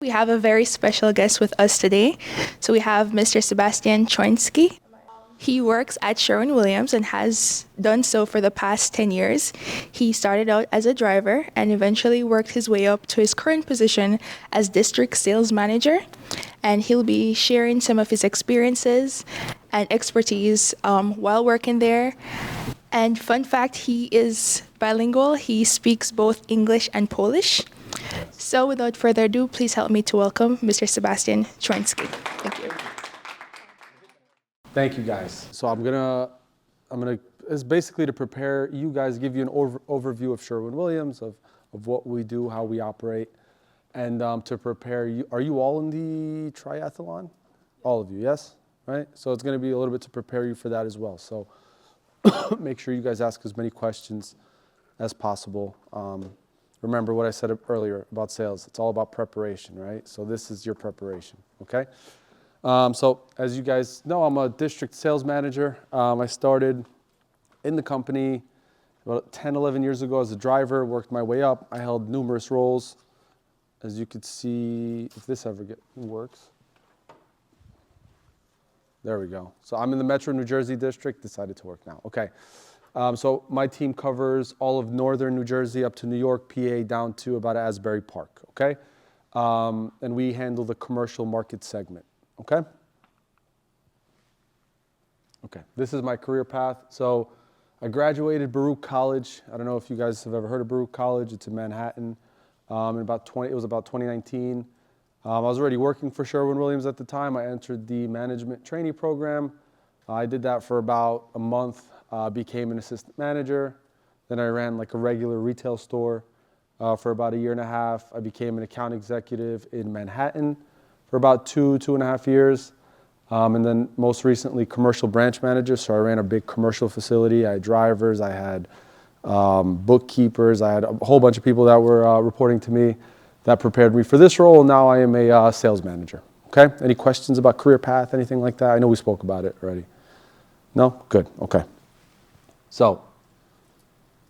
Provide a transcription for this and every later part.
We have a very special guest with us today. So we have Mr. Sebastian Choinsky. He works at Sherwin-Williams and has done so for the past 10 years. He started out as a driver and eventually worked his way up to his current position as district sales manager. And he'll be sharing some of his experiences and expertise while working there. And fun fact, he is bilingual. He speaks both English and Polish. So without further ado, please help me to welcome Mr. Sebastian Choinsky. Thank you. Thank you, guys. So I'm gonna, it's basically to prepare you guys, give you an overview of Sherwin-Williams, of what we do, how we operate, and to prepare you. Are you all in the triathlon? All of you, yes? Right? So it's gonna be a little bit to prepare you for that as well. So make sure you guys ask as many questions as possible. Remember what I said earlier about sales. It's all about preparation, right? So this is your preparation, okay? So as you guys know, I'm a district sales manager. I started in the company about 10, 11 years ago as a driver, worked my way up. I held numerous roles. As you could see, if this ever works. There we go. So I'm in the Metro New Jersey district, decided to work now. Okay. So my team covers all of northern New Jersey up to New York, PA, down to about Asbury Park, okay? And we handle the commercial market segment, okay? Okay, this is my career path. So I graduated Baruch College. I don't know if you guys have ever heard of Baruch College. It's in Manhattan. It was about 2019. I was already working for Sherwin-Williams at the time. I entered the management trainee program. I did that for about a month. Became an assistant manager. Then I ran like a regular retail store for about a year and a half. I became an account executive in Manhattan for about 2.5 years. And then most recently, commercial branch manager. So I ran a big commercial facility. I had drivers, I had bookkeepers, I had a whole bunch of people that were reporting to me that prepared me for this role. Now I am a sales manager. Okay, any questions about career path, anything like that? I know we spoke about it already. No? Good, okay. So,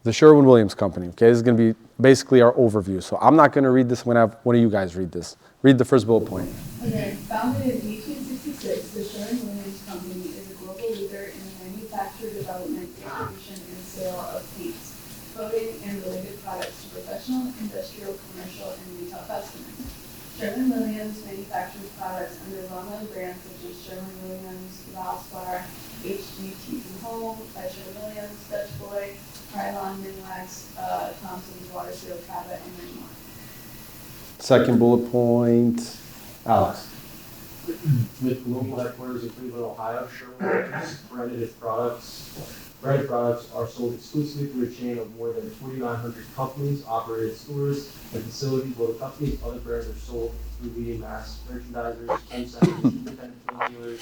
the Sherwin-Williams Company, okay, this is going to be basically our overview. So I'm not going to read this. I'm going to have one of you guys read this. Read the first bullet point. Okay, founded in 1866, the Sherwin-Williams Company is a global leader in the manufacture, development, distribution, and sale of paints, coating, and related products to professional, industrial, commercial, and retail customers. Sherwin-Williams manufactures products under well-known brands such as Sherwin-Williams, Valspar, HGTV Home, by Sherwin-Williams, Dutch Boy, Krylon, Minwax, Thompson's, Waterfield, Cabot, and many more. Second bullet point, Alex. With global headquarters in Cleveland, Ohio, Sherwin-Williams branded products are sold exclusively through a chain of more than 4,900 companies, operated stores, and facilities where the company's other brands are sold through leading mass merchandisers, home centers, independent film dealers,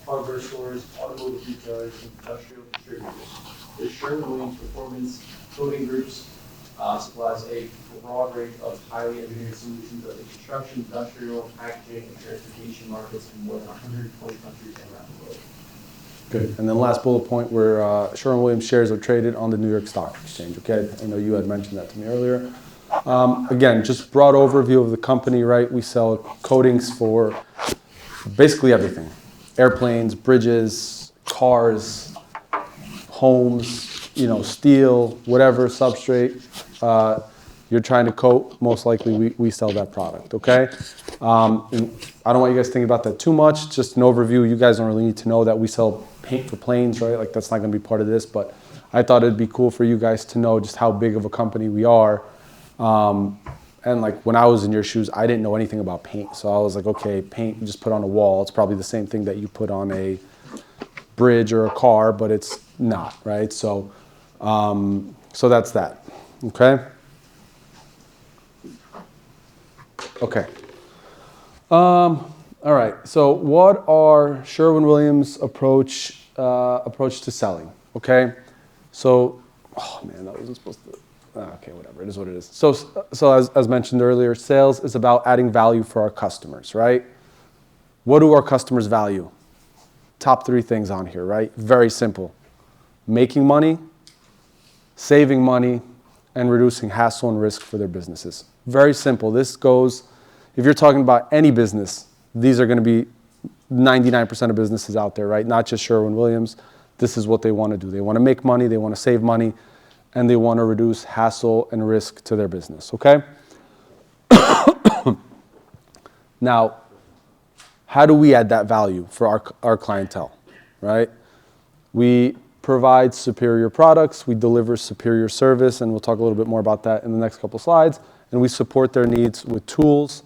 hardware stores, automotive retailers, and industrial distributors. The Sherwin-Williams Performance Coating Groups supplies a broad range of highly engineered solutions of the construction, industrial, packaging, and transportation markets in more than 120 countries around the world. Good. And then last bullet point, where Sherwin-Williams shares are traded on the New York Stock Exchange, okay? I know you had mentioned that to me earlier. Again, just broad overview of the company, right? We sell coatings for basically everything. Airplanes, bridges, cars, homes, steel, whatever substrate you're trying to coat, most likely we sell that product, okay? And I don't want you guys thinking about that too much, just an overview. You guys don't really need to know that we sell paint for planes, right? Like that's not gonna be part of this, but I thought it'd be cool for you guys to know just how big of a company we are. And like when I was in your shoes, I didn't know anything about paint. So I was like, okay, paint you just put on a wall. It's probably the same thing that you put on a bridge or a car, but it's not, right? So, so that's that, okay? Okay. All right. So, what are Sherwin-Williams' approach to selling? Okay. So, oh man, that wasn't supposed to. Okay, whatever. It is what it is. So as mentioned earlier, sales is about adding value for our customers, right? What do our customers value? Top 3 things on here, right? Very simple. Making money, saving money, and reducing hassle and risk for their businesses. Very simple. This goes if you're talking about any business, these are going to be 99% of businesses out there, right? Not just Sherwin-Williams. This is what they want to do. They want to make money, they want to save money, and they want to reduce hassle and risk to their business, okay? Now, how do we add that value for our clientele, right? We provide superior products, we deliver superior service, and we'll talk a little bit more about that in the next couple slides, and we support their needs with tools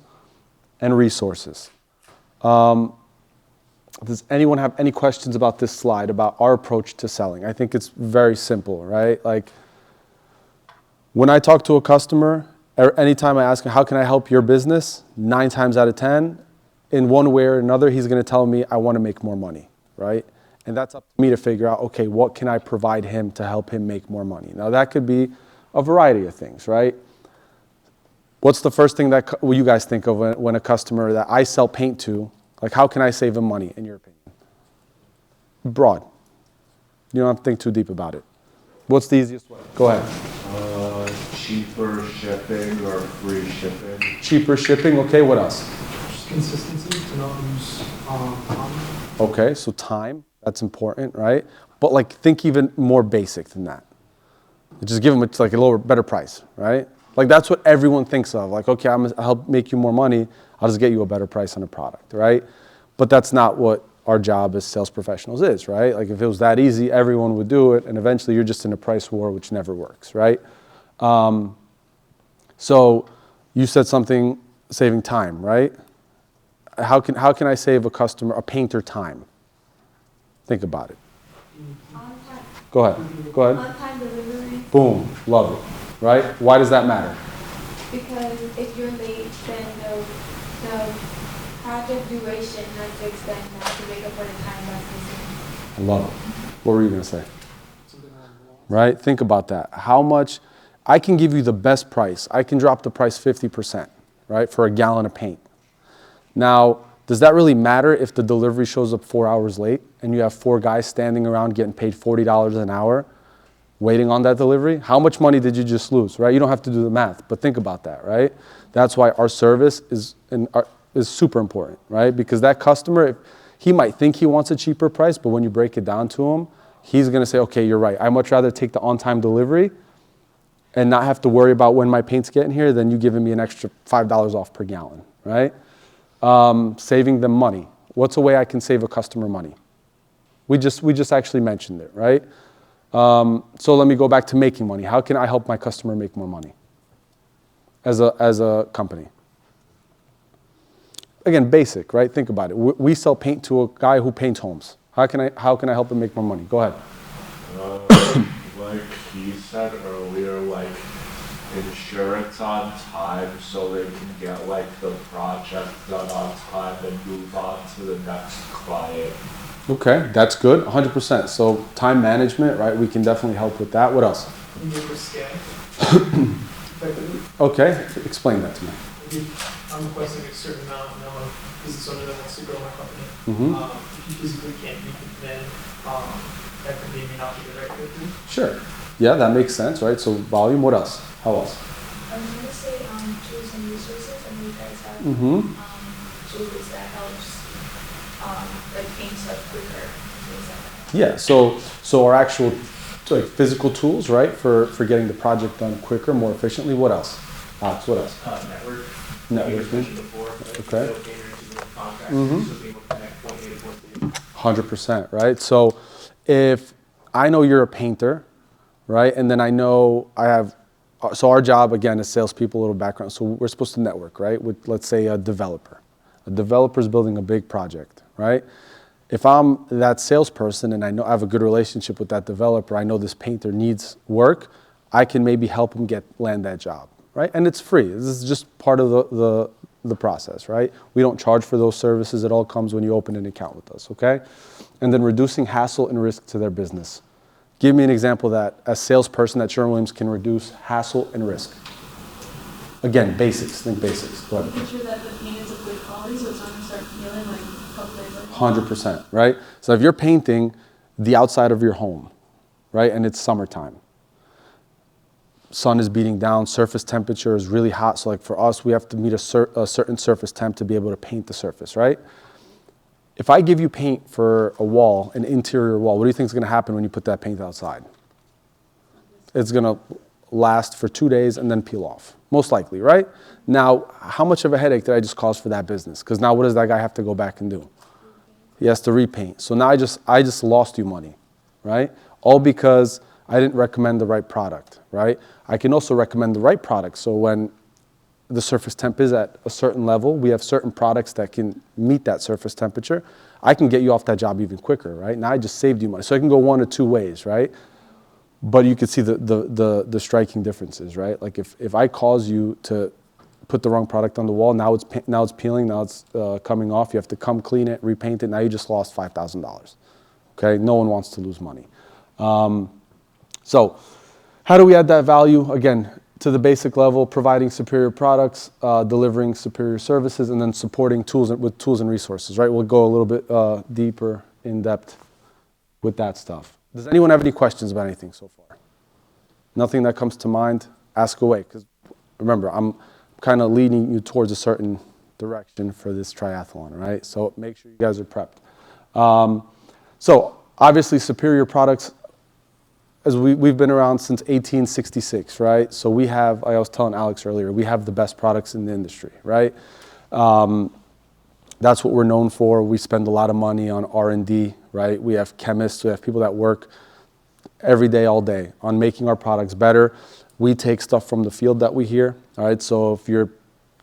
and resources. Does anyone have any questions about this slide, about our approach to selling? I think it's very simple, right? Like, when I talk to a customer, or anytime I ask him, how can I help your business? 9 times out of 10, in one way or another, he's going to tell me, I want to make more money, right? And that's up to me to figure out, okay, what can I provide him to help him make more money? Now, that could be a variety of things, right? What's the first thing that you guys think of when a customer that I sell paint to, like, how can I save him money, in your opinion? Broad. You don't have to think too deep about it. What's the easiest way? Go ahead. Cheaper shipping or free shipping. Cheaper shipping, okay, what else? Just consistency, to not lose time. Okay, so time, that's important, right? But like, think even more basic than that. Just give them like a lower, better price, right? Like, that's what everyone thinks of. Like, okay, I'm gonna help make you more money, I'll just get you a better price on a product, right? But that's not what our job as sales professionals is, right? Like, if it was that easy, everyone would do it, and eventually you're just in a price war, which never works, right? So you said something, saving time, right? How can I save a painter time? Think about it. On-time. Go ahead. On-time delivery. Boom, love it, right? Why does that matter? Because if you're late, then the project duration has to extend now to make up for the time that's missing. I love it. What were you gonna say? Right? Think about that. How much, I can give you the best price. I can drop the price 50%, right, for a gallon of paint. Now, does that really matter if the delivery shows up 4 hours late and you have 4 guys standing around getting paid $40 an hour waiting on that delivery? How much money did you just lose, right? You don't have to do the math, but think about that, right? That's why our service is super important, right? Because that customer, he might think he wants a cheaper price, but when you break it down to him, he's gonna say, okay, you're right. I'd much rather take the on-time delivery and not have to worry about when my paint's getting here than you giving me an extra $5 off per gallon, right? Saving them money. What's a way I can save a customer money? We just actually mentioned it, right? So let me go back to making money. How can I help my customer make more money as a company? Again, basic, right? Think about it. We sell paint to a guy who paints homes. How can I help him make more money? Go ahead. Like he said earlier, like insurance on time so they can get like the project done on time and move on to the next client. Okay, that's good, 100%. So time management, right? We can definitely help with that. What else? Labor scale. Effectively. Okay, explain that to me. If I'm requesting a certain amount, and I'm a business owner that wants to grow my company. If you physically can't meet it, then that could maybe not be the right fit for you. Sure. Yeah, that makes sense, right? So volume, what else? How else? I was going to say tools and resources, and you guys have tools that helps like paint stuff quicker, things like that. Yeah, so our actual like physical tools, right, for getting the project done quicker, more efficiently. What else? Alex, what else? Network. Networking. Before, Okay. So people connect point A to point B. 100%, right? So if I know you're a painter, right, and then I know I have, so our job, again, as salespeople, a little background, so we're supposed to network, right, with, let's say, a developer. A developer's building a big project, right? If I'm that salesperson and I know I have a good relationship with that developer, I know this painter needs work, I can maybe help him land that job, right? And it's free. This is just part of the process, right? We don't charge for those services. It all comes when you open an account with us, okay? And then reducing hassle and risk to their business. Give me an example that a salesperson at Sherwin-Williams can reduce hassle and risk. Again, basics, think basics. Go ahead. Make sure that the paint is of good quality so it's not going to start peeling like a couple days later. 100%, right? So if you're painting the outside of your home, right, and it's summertime, sun is beating down, surface temperature is really hot. So like for us, we have to meet a certain surface temp to be able to paint the surface, right? If I give you paint for a wall, an interior wall, what do you think is going to happen when you put that paint outside? It's going to last for 2 days and then peel off, most likely, right? Now, how much of a headache did I just cause for that business? Because now what does that guy have to go back and do? He has to repaint. So now I just lost you money, right? All because I didn't recommend the right product, right? I can also recommend the right product. So when the surface temp is at a certain level, we have certain products that can meet that surface temperature. I can get you off that job even quicker, right? Now I just saved you money. So I can go one or two ways, right? But you can see the striking differences, right? Like if I cause you to put the wrong product on the wall, now it's peeling, now it's coming off. You have to come clean it, repaint it. Now you just lost $5,000. Okay, no one wants to lose money. So how do we add that value? Again, to the basic level, providing superior products, delivering superior services, and then supporting with tools and resources, right? We'll go a little bit deeper in depth with that stuff. Does anyone have any questions about anything so far? Nothing that comes to mind? Ask away, because remember, I'm kind of leading you towards a certain direction for this triathlon, right? So make sure you guys are prepped. So obviously superior products, as we've been around since 1866, right? So we have, I was telling Alex earlier, we have the best products in the industry, right? That's what we're known for. We spend a lot of money on R&D, right? We have chemists, we have people that work every day, all day on making our products better. We take stuff from the field that we hear, all right? So if you're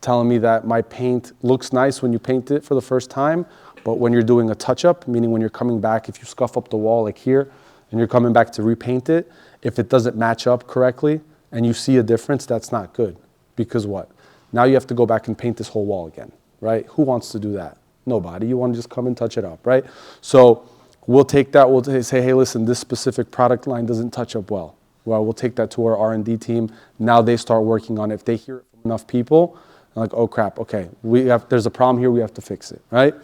telling me that my paint looks nice when you paint it for the first time, but when you're doing a touch-up, meaning when you're coming back, if you scuff up the wall like here, and you're coming back to repaint it, if it doesn't match up correctly and you see a difference, that's not good. Because what? Now you have to go back and paint this whole wall again, right? Who wants to do that? Nobody. You want to just come and touch it up, right? So we'll take that, we'll say, hey, listen, this specific product line doesn't touch up well. Well, we'll take that to our R&D team. Now they start working on it. If they hear it from enough people, they're like, oh crap, okay, there's a problem here, we have to fix it, right?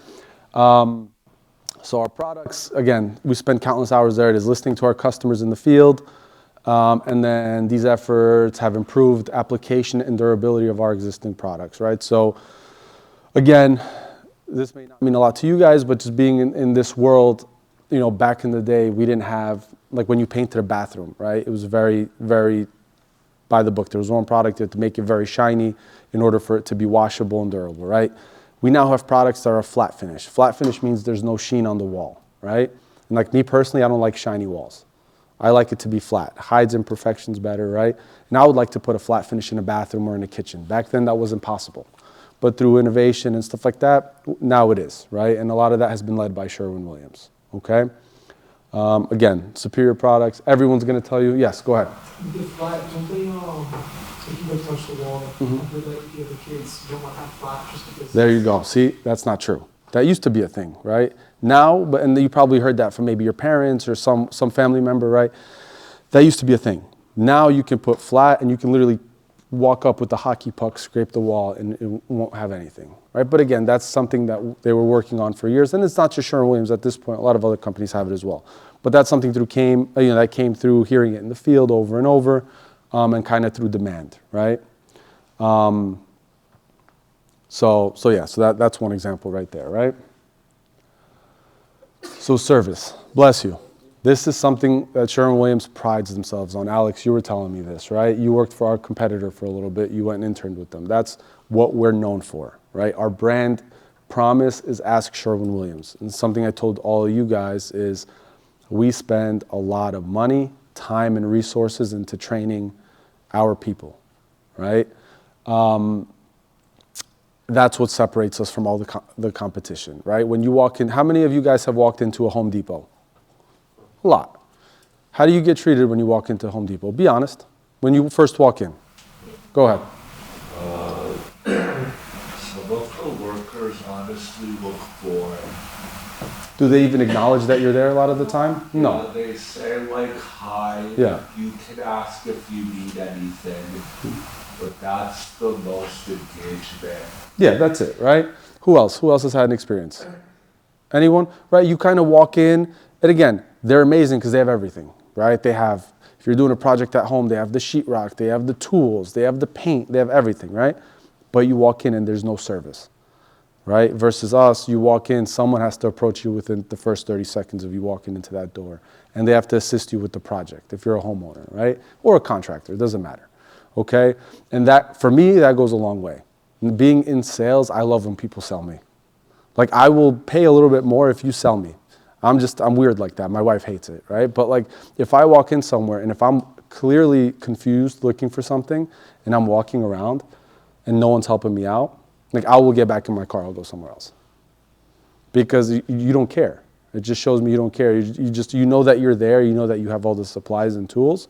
So our products, again, we spend countless hours there. It is listening to our customers in the field. And then these efforts have improved application and durability of our existing products, right? So again, this may not mean a lot to you guys, but just being in this world, you know, back in the day, we didn't have, like when you painted a bathroom, right? It was very, very by the book. There was one product that to make it very shiny in order for it to be washable and durable, right? We now have products that are flat finish. Flat finish means there's no sheen on the wall, right? And like me personally, I don't like shiny walls. I like it to be flat. Hides imperfections better, right? And I would like to put a flat finish in a bathroom or in a kitchen. Back then, that wasn't possible. But through innovation and stuff like that, now it is, right? And a lot of that has been led by Sherwin-Williams, okay? Again, superior products. Everyone's going to tell you, yes, go ahead. The flat, don't they, if you go touch the wall, I heard that the other kids don't want to have flat just because. There you go. See, that's not true. That used to be a thing, right? Now, and you probably heard that from maybe your parents or some family member, right? That used to be a thing. Now you can put flat and you can literally walk up with the hockey puck, scrape the wall, and it won't have anything, right? But again, that's something that they were working on for years. And it's not just Sherwin-Williams at this point. A lot of other companies have it as well. But that's something that came through hearing it in the field over and over, and kind of through demand, right? So that's one example right there, right? So service, bless you. This is something that Sherwin-Williams prides themselves on. Alex, you were telling me this, right? You worked for our competitor for a little bit. You went and interned with them. That's what we're known for, right? Our brand promise is Ask Sherwin-Williams. And something I told all of you guys is we spend a lot of money, time, and resources into training our people, right? That's what separates us from all the competition, right? When you walk in, how many of you guys have walked into a Home Depot? A lot. How do you get treated when you walk into Home Depot? Be honest. When you first walk in. Go ahead. Some of the workers honestly look bored. Do they even acknowledge that you're there a lot of the time? No. Yeah, they say like hi. Yeah. You can ask if you need anything, but that's the most engagement. Yeah, that's it, right? Who else? Who else has had an experience? Anyone? Right? You kind of walk in, and again, they're amazing because they have everything, right? They have, if If you're doing a project at home, they have the sheetrock, they have the tools, they have the paint, they have everything, right? But you walk in and there's no service, right? Versus us, you walk in, someone has to approach you within the first 30 seconds of you walking into that door. And they have to assist you with the project if you're a homeowner, right? Or a contractor, it doesn't matter, okay? And that, for me, that goes a long way. Being in sales, I love when people sell me. Like, I will pay a little bit more if you sell me. I'm weird like that. My wife hates it, right? But like, if I walk in somewhere and if I'm clearly confused looking for something and I'm walking around and no one's helping me out, like, I will get back in my car, I'll go somewhere else. Because you don't care. It just shows me you don't care. You know that you're there, you know that you have all the supplies and tools,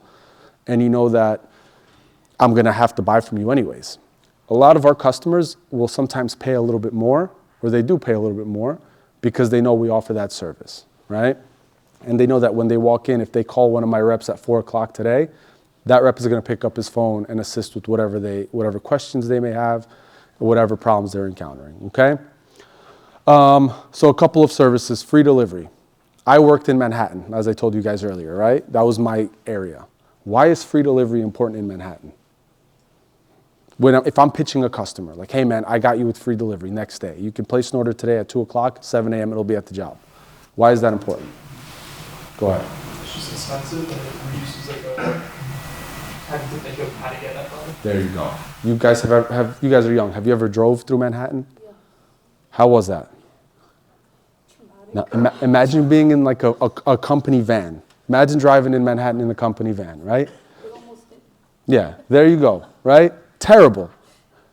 and you know that I'm gonna have to buy from you anyways. A lot of our customers will sometimes pay a little bit more, or they do pay a little bit more, because they know we offer that service, right? And they know that when they walk in, if they call one of my reps at 4 o'clock today, that rep is gonna pick up his phone and assist with whatever questions they may have, or whatever problems they're encountering, okay? So a couple of services, free delivery. I worked in Manhattan, as I told you guys earlier, right? That was my area. Why is free delivery important in Manhattan? If I'm pitching a customer, like, hey man, I got you with free delivery next day. You can place an order today at 2 o'clock, 7 a.m., it'll be at the job. Why is that important? Go ahead. It's just expensive and it reduces like having to think of how to get that product. There you go. You guys you guys are young. Have you ever drove through Manhattan? Yeah. How was that? Now, imagine being in like a company van. Imagine driving in Manhattan in a company van, right? We almost did. Yeah, there you go, right? Terrible.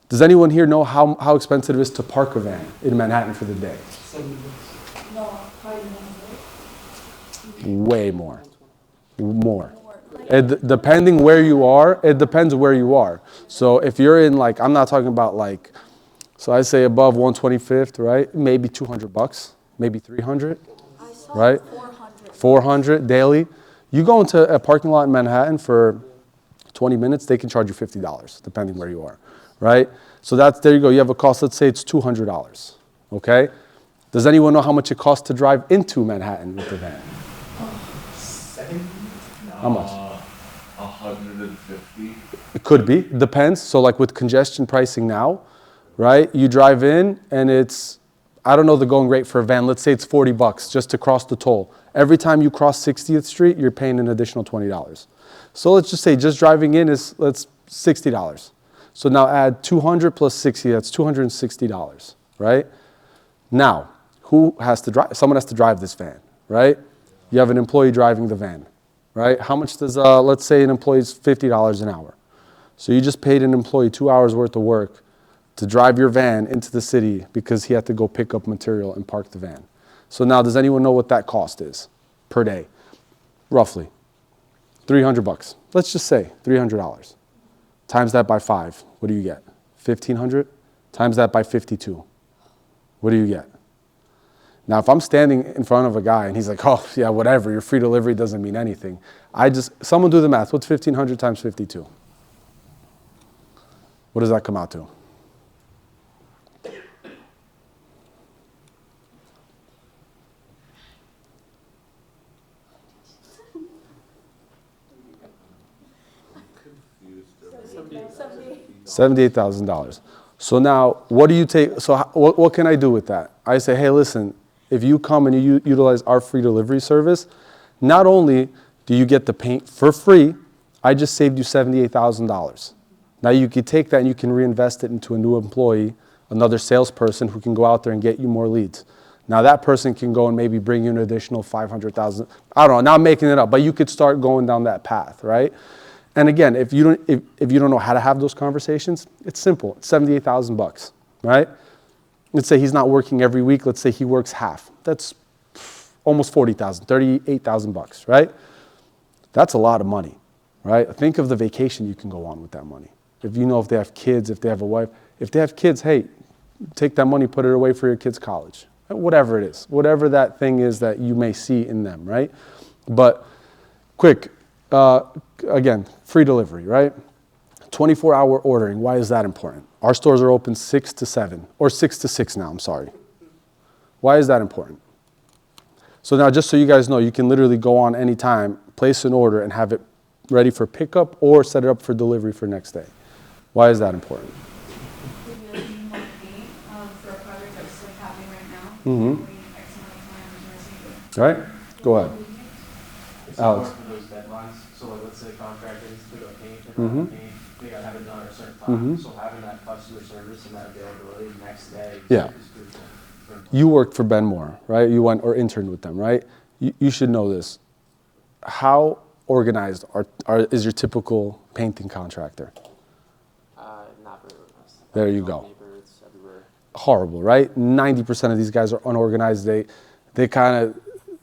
Does anyone here know how expensive it is to park a van in Manhattan for the day? No, probably Way more. More. Depending where you are, it depends where you are. So if you're in like, I'm not talking about like, so I say above 125th, right? Maybe $200, maybe 300, I saw right? 400. 400 daily. You go into a parking lot in Manhattan for 20 minutes, they can charge you $50, depending where you are, right? So there you go. You have a cost, let's say it's $200, okay? Does anyone know how much it costs to drive into Manhattan with the van? How much? 150. It could be, depends. So like with congestion pricing now, right? You drive in and it's, I don't know the going rate for a van. Let's say it's $40 just to cross the toll. Every time you cross 60th Street, you're paying an additional $20. So let's just say just driving in is $60. So now add 200 plus 60, that's $260, right? Now, who has to drive? Someone has to drive this van, right? You have an employee driving the van, right? How much does, let's say an employee's $50 an hour. So you just paid an employee 2 hours worth of work to drive your van into the city because he had to go pick up material and park the van. So now, does anyone know what that cost is per day? Roughly. $300. Let's just say $300. Times that by 5, what do you get? 1,500? Times that by 52. What do you get? Now, if I'm standing in front of a guy and he's like, oh, yeah, whatever, your free delivery doesn't mean anything. Someone do the math. What's 1,500 times 52? What does that come out to? $78,000. So now, what do you take? So what can I do with that? I say, hey, listen, if you come and you utilize our free delivery service, not only do you get the paint for free, I just saved you $78,000. Now you can take that and you can reinvest it into a new employee, another salesperson who can go out there and get you more leads. Now that person can go and maybe bring you an additional 500,000. I don't know, now I'm making it up, but you could start going down that path, right? And again, if you don't know how to have those conversations, it's simple. It's $78,000, right? Let's say he's not working every week. Let's say he works half. That's almost 40,000, 38,000 bucks, right? That's a lot of money, right? Think of the vacation you can go on with that money. If they have kids, if they have a wife, if they have kids, hey, take that money, put it away for your kids' college, whatever it is, whatever that thing is that you may see in them, right? But quick, again, free delivery, right? 24-hour ordering. Why is that important? Our stores are open 6 to 7, or 6 to 6 now, I'm sorry. Why is that important? So now, just so you guys know, you can literally go on anytime, place an order, and have it ready for pickup or set it up for delivery for next day. Why is that important? Maybe like you want to pay for a project that's like happening right now. Mhm. Waiting X amount of time to receive it. All right, go ahead. It's Alex. important for those deadlines. So like, let's say a contractor needs to go paint, Mhm. they gotta have it done at a certain Mhm. time. So having that customer service and that availability next day Yeah. is crucial. You worked for Ben Moore, right? You went or interned with them, right? You should know this. How organized is your typical painting contractor? Not very organized. There you No go. Neighbors everywhere. Horrible, right? 90% of these guys are unorganized. They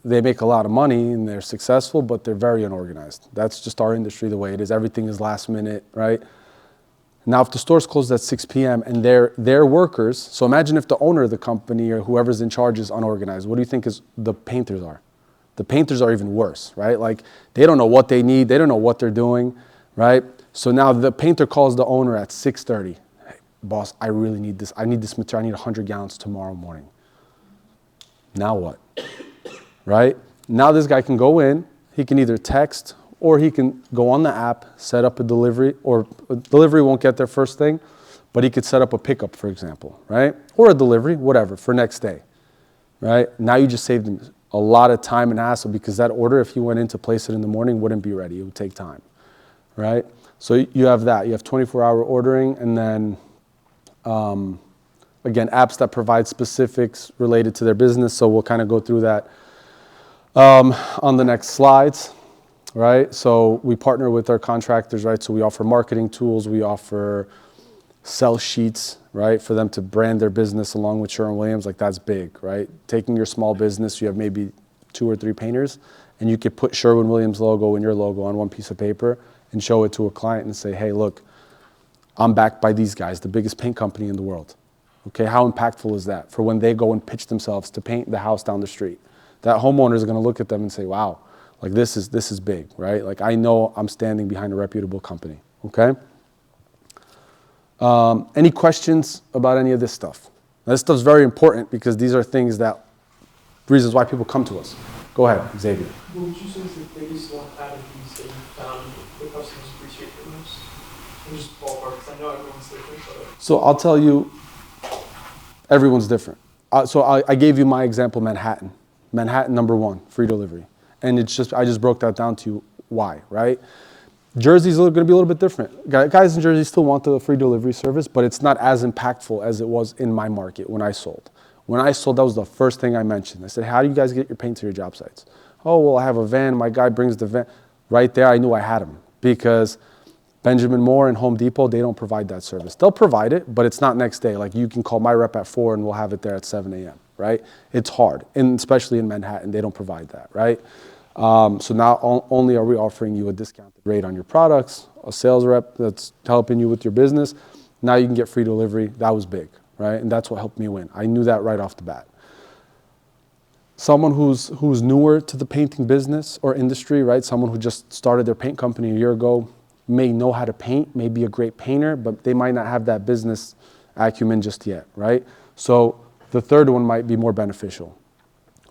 make a lot of money and they're successful, but they're very unorganized. That's just our industry the way it is. Everything is last minute, right? Now, if the store's closed at 6 p.m. and they're workers, so imagine if the owner of the company or whoever's in charge is unorganized. What do you think the painters are? The painters are even worse, right? Like, they don't know what they need. They don't know what they're doing, right? So now the painter calls the owner at 6:30. Hey, boss, I really need this. I need this material. I need 100 gallons tomorrow morning. Now what? Right? Now this guy can go in. He can either text or he can go on the app, set up a delivery, or a delivery won't get there first thing, but he could set up a pickup, for example, right? Or a delivery, whatever, for next day, right? Now you just saved him a lot of time and hassle because that order, if you went in to place it in the morning, wouldn't be ready. It would take time, right? So you have that. You have 24-hour ordering, and then, again, apps that provide specifics related to their business. So we'll kind of go through that on the next slides. Right? So we partner with our contractors, right? So we offer marketing tools, we offer sell sheets, right? For them to brand their business along with Sherwin-Williams, like that's big, right? Taking your small business, you have maybe 2 or 3 painters, and you could put Sherwin-Williams logo and your logo on one piece of paper and show it to a client and say, hey, look, I'm backed by these guys, the biggest paint company in the world. Okay, how impactful is that for when they go and pitch themselves to paint the house down the street? That homeowner is gonna look at them and say, wow, like this is big, right? Like I know I'm standing behind a reputable company, okay? Any questions about any of this stuff? Now, this stuff's very important because these are reasons why people come to us. Go ahead, Xavier. What would you say is the biggest one out of these that you found the customers appreciate the most? And just ballpark, because I know everyone's different, but. So I'll tell you, everyone's different. So I gave you my example, Manhattan. Manhattan, #1, free delivery. And I just broke that down to you why, right? Jersey's going to be a little bit different. Guys in Jersey still want the free delivery service, but it's not as impactful as it was in my market when I sold. When I sold, that was the first thing I mentioned. I said, how do you guys get your paint to your job sites? Oh, well, I have a van. My guy brings the van. Right there, I knew I had him because Benjamin Moore and Home Depot, they don't provide that service. They'll provide it, but it's not next day. Like you can call my rep at 4 and we'll have it there at 7 a.m., right? It's hard, and especially in Manhattan, they don't provide that, right? So now only are we offering you a discounted rate on your products, a sales rep that's helping you with your business. Now you can get free delivery. That was big, right? And that's what helped me win. I knew that right off the bat. Someone who's newer to the painting business or industry, right? Someone who just started their paint company a year ago may know how to paint, may be a great painter, but they might not have that business acumen just yet, right? So the third one might be more beneficial,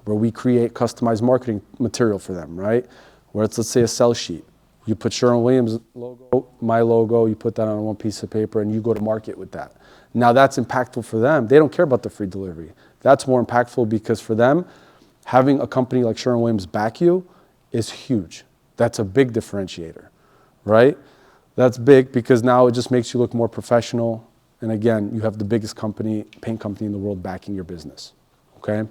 where we create customized marketing material for them, right? Where it's, let's say, a sell sheet. You put Sherwin-Williams logo, my logo, you put that on one piece of paper and you go to market with that. Now that's impactful for them. They don't care about the free delivery. That's more impactful because for them, having a company like Sherwin-Williams back you is huge. That's a big differentiator, right? That's big because now it just makes you look more professional. And again, you have the biggest paint company in the world backing your business, okay?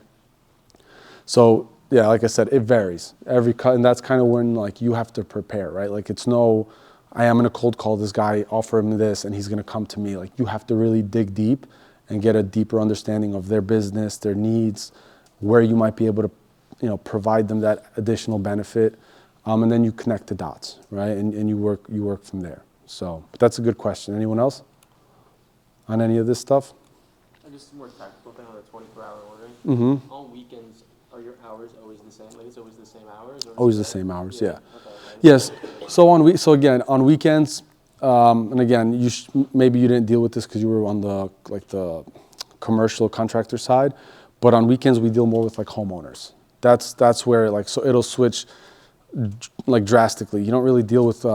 So yeah, like I said, it varies. And that's kind of when like you have to prepare, right? Like it's I am gonna cold call this guy, offer him this, and he's gonna come to me. Like you have to really dig deep and get a deeper understanding of their business, their needs, where you might be able to, provide them that additional benefit, and then you connect the dots, right? And you work from there. So, but that's a good question. Anyone else on any of this stuff? Just a more tactical thing on the 24-hour ordering. Mm-hmm. On weekends, are your hours always the same? Like it's always the same hours? Or Always the same hours, yeah. Okay, Yes. So again, on weekends, and again, maybe you didn't deal with this because you were on the commercial contractor side, but on weekends we deal more with like homeowners. That's where so it'll switch. like drastically. You don't really deal with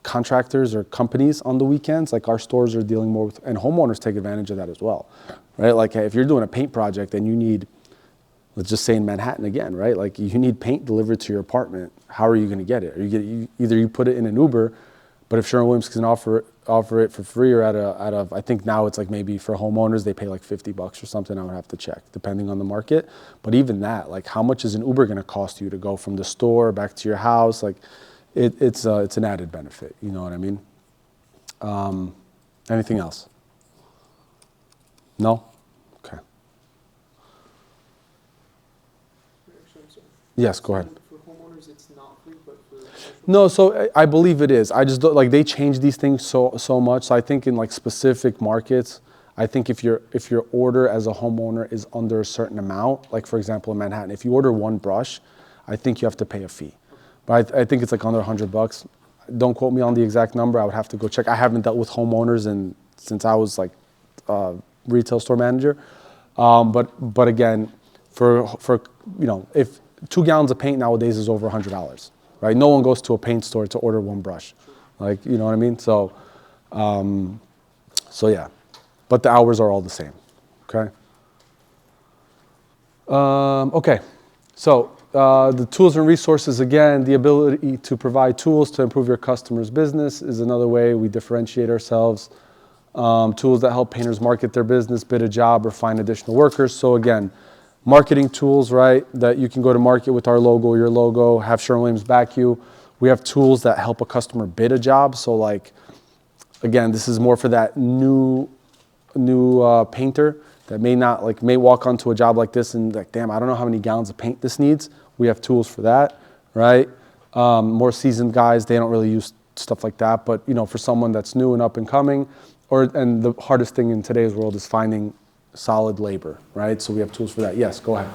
contractors or companies on the weekends. Like our stores are dealing more with, and homeowners take advantage of that as well, right? Like hey, if you're doing a paint project and you need, let's just say in Manhattan again, right? Like you need paint delivered to your apartment. How are you going to get it? Either you put it in an Uber, but if Sherwin-Williams can offer it for free or out of I think now it's like maybe for homeowners they pay like $50 or something. I would have to check depending on the market. But even that, like how much is an Uber going to cost you to go from the store back to your house? Like it's an added benefit. You know what I mean? Anything else? No? Okay. Actually, I'm sorry. Yes, go ahead. For homeowners, it's not free, but for commercial? No, so I believe it is. I just don't, like they change these things so much. So I think in like specific markets, I think if your order as a homeowner is under a certain amount, like for example in Manhattan, if you order one brush, I think you have to pay a fee. But I think it's like under $100. Don't quote me on the exact number. I would have to go check. I haven't dealt with homeowners since I was like retail store manager. But again, for you know, if 2 gallons of paint nowadays is over $100, right? No one goes to a paint store to order one brush, like you know what I mean. So yeah, but the hours are all the same. Okay. Okay. So the tools and resources, again, the ability to provide tools to improve your customer's business is another way we differentiate ourselves. Tools that help painters market their business, bid a job, or find additional workers. So again, marketing tools, right, that you can go to market with our logo, your logo, have Sherwin-Williams back you. We have tools that help a customer bid a job. So like, again, this is more for that new painter that may walk onto a job like this and like, damn, I don't know how many gallons of paint this needs. We have tools for that, right? More seasoned guys, they don't really use stuff like that. But you know, for someone that's new and up and coming, and the hardest thing in today's world is finding solid labor, right? So we have tools for that. Yes, go ahead.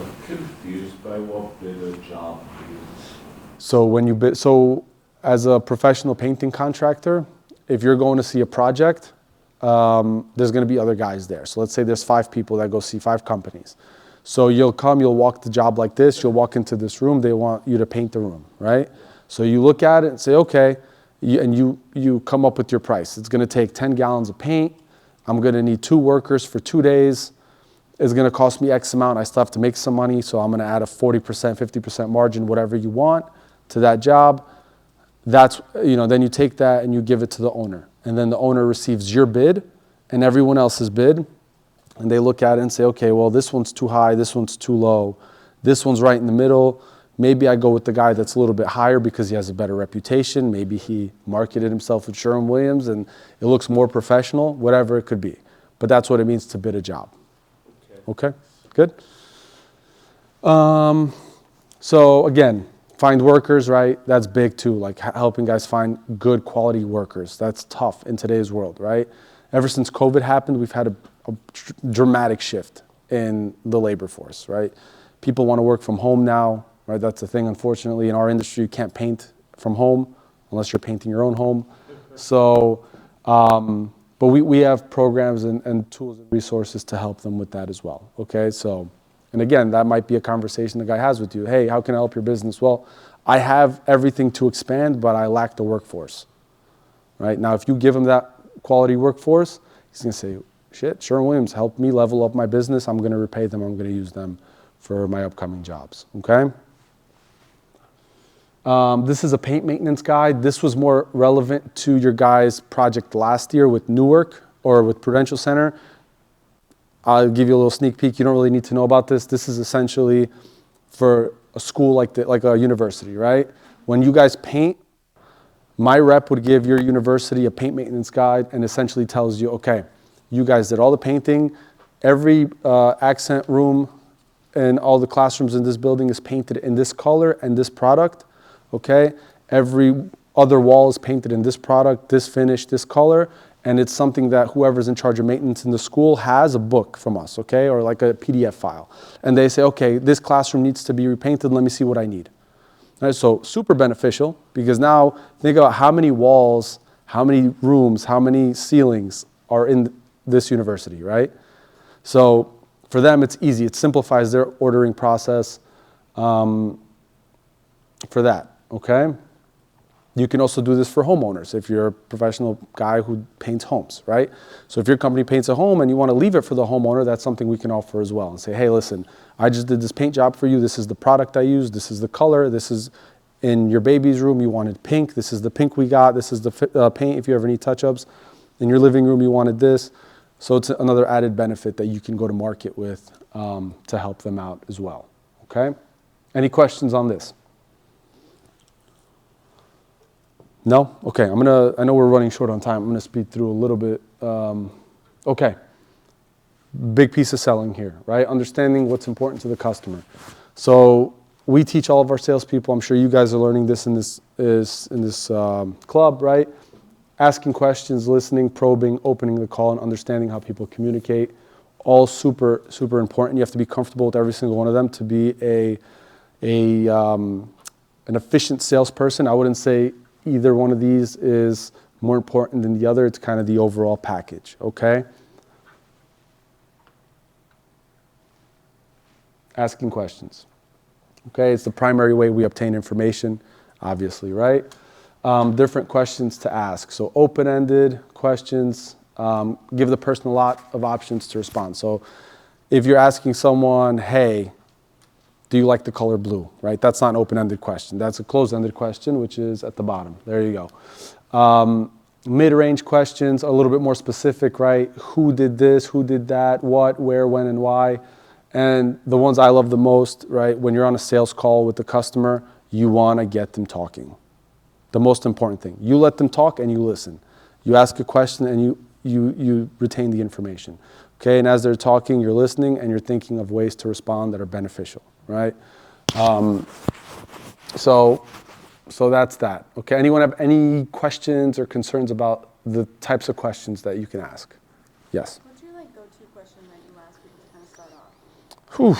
I'm confused by what bid a job means. So when you bid, so as a professional painting contractor, if you're going to see a project, there's going to be other guys there. So let's say there's 5 people that go see 5 companies. So you'll walk the job like this. You'll walk into this room. They want you to paint the room, right? So you look at it and say, okay, you come up with your price. It's going to take 10 gallons of paint. I'm going to need 2 workers for 2 days. It's going to cost me X amount. I still have to make some money, so I'm going to add a 40%, 50% margin, whatever you want, to that job. That's, then you take that and you give it to the owner. And then the owner receives your bid and everyone else's bid. And they look at it and say, okay, well, this one's too high, this one's too low, this one's right in the middle. Maybe I go with the guy that's a little bit higher because he has a better reputation. Maybe he marketed himself with Sherwin-Williams and it looks more professional, whatever it could be. But that's what it means to bid a job. Okay, good. So again, find workers, right? That's big too, like helping guys find good quality workers. That's tough in today's world, right? Ever since COVID happened, we've had a dramatic shift in the labor force, right? People want to work from home now, right? That's the thing. Unfortunately, in our industry, you can't paint from home unless you're painting your own home. So, but we have programs and tools and resources to help them with that as well. Okay, so, and again, that might be a conversation the guy has with you. Hey, how can I help your business? Well, I have everything to expand, but I lack the workforce. Right now, if you give him that quality workforce, he's going to say, shit, Sherwin-Williams helped me level up my business. I'm going to repay them. I'm going to use them for my upcoming jobs. Okay. This is a paint maintenance guide. This was more relevant to your guys' project last year with Newark or with Prudential Center. I'll give you a little sneak peek. You don't really need to know about this. This is essentially for a school like a university, right? When you guys paint, my rep would give your university a paint maintenance guide and essentially tells you, okay, you guys did all the painting. Every accent room and all the classrooms in this building is painted in this color and this product. Okay, every other wall is painted in this product, this finish, this color, and it's something that whoever's in charge of maintenance in the school has a book from us, okay, or like a PDF file. And they say, okay, this classroom needs to be repainted, let me see what I need. All right, so super beneficial, because now think about how many walls, how many rooms, how many ceilings are in this university, right? So for them, it's easy. It simplifies their ordering process. for that, okay? You can also do this for homeowners if you're a professional guy who paints homes, right? So if your company paints a home and you want to leave it for the homeowner, that's something we can offer as well and say, hey, listen, I just did this paint job for you. This is the product I used. This is the color. This is in your baby's room. You wanted pink. This is the pink we got. This is the paint if you ever need touch-ups. In your living room, you wanted this. So it's another added benefit that you can go to market with to help them out as well, okay? Any questions on this? No? Okay, I know we're running short on time. I'm gonna speed through a little bit. Okay, big piece of selling here, right? Understanding what's important to the customer. So we teach all of our salespeople, I'm sure you guys are learning this in this club, right? Asking questions, listening, probing, opening the call, and understanding how people communicate. All super, super important. You have to be comfortable with every single one of them to be an efficient salesperson. I wouldn't say either one of these is more important than the other. It's kind of the overall package, okay? Asking questions. Okay, it's the primary way we obtain information, obviously, right? Different questions to ask. So open-ended questions, give the person a lot of options to respond. So if you're asking someone, hey, do you like the color blue, right? That's not an open-ended question. That's a closed-ended question, which is at the bottom. There you go. Mid-range questions, a little bit more specific, right? Who did this, who did that, what, where, when, and why. And the ones I love the most, right? When you're on a sales call with the customer, you want to get them talking. The most important thing. You let them talk and you listen. You ask a question and you retain the information. Okay, and as they're talking, you're listening and you're thinking of ways to respond that are beneficial, right? So that's that. Okay, anyone have any questions or concerns about the types of questions that you can ask? Yes? What's your go-to question that you ask people to kind of start off?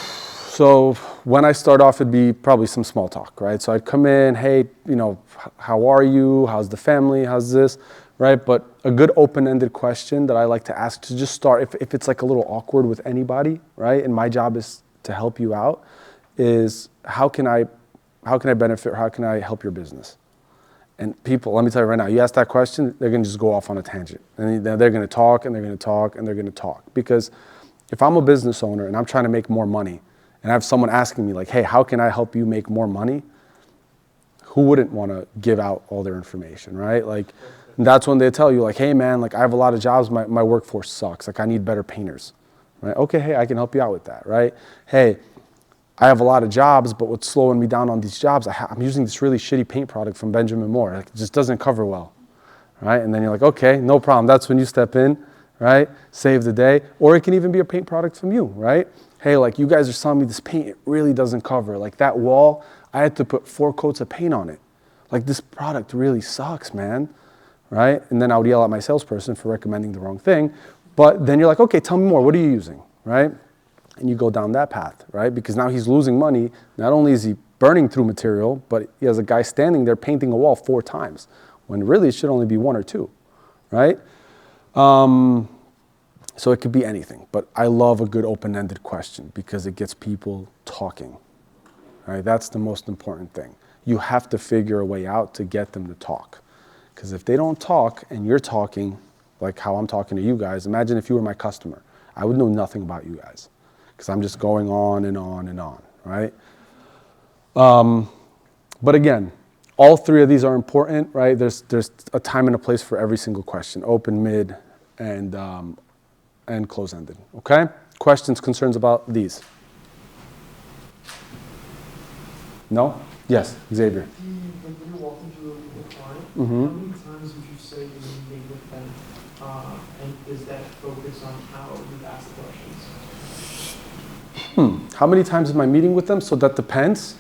So when I start off, it'd be probably some small talk, right? So I'd come in, hey, how are you? How's the family? How's this? Right? But a good open-ended question that I like to ask to just start, if it's like a little awkward with anybody, right? And my job is to help you out, is how can I benefit or how can I help your business? And people, let me tell you right now, you ask that question, they're going to just go off on a tangent. And they're going to talk and they're going to talk and they're going to talk. Because if I'm a business owner and I'm trying to make more money and I have someone asking me like, hey, how can I help you make more money? Who wouldn't want to give out all their information, right? Like, that's when they tell you like, hey man, like I have a lot of jobs, my workforce sucks. Like I need better painters, right? Okay, hey, I can help you out with that, right? Hey, I have a lot of jobs, but what's slowing me down on these jobs, I'm using this really shitty paint product from Benjamin Moore. Like, it just doesn't cover well, right? And then you're like, okay, no problem. That's when you step in, right? Save the day. Or it can even be a paint product from you, right? Hey, like you guys are selling me this paint, it really doesn't cover. Like that wall, I had to put 4 coats of paint on it. Like this product really sucks, man, right? And then I would yell at my salesperson for recommending the wrong thing. But then you're like, okay, tell me more. What are you using, right? And you go down that path, right? Because now he's losing money. Not only is he burning through material, but he has a guy standing there painting a wall 4 times, when really it should only be 1 or 2, right? So it could be anything. But I love a good open-ended question because it gets people talking, right? That's the most important thing. You have to figure a way out to get them to talk. Because if they don't talk and you're talking, like how I'm talking to you guys, imagine if you were my customer. I would know nothing about you guys. Because I'm just going on and on and on, right? But again, all 3 of these are important, right? There's a time and a place for every single question, open, mid, and close-ended, okay? Questions, concerns about these? No? Yes, Xavier. When you're walking through a client, Mm-hmm. how many times would you say you meet with them? And is that focus on how you ask the questions? How many times am I meeting with them? So that depends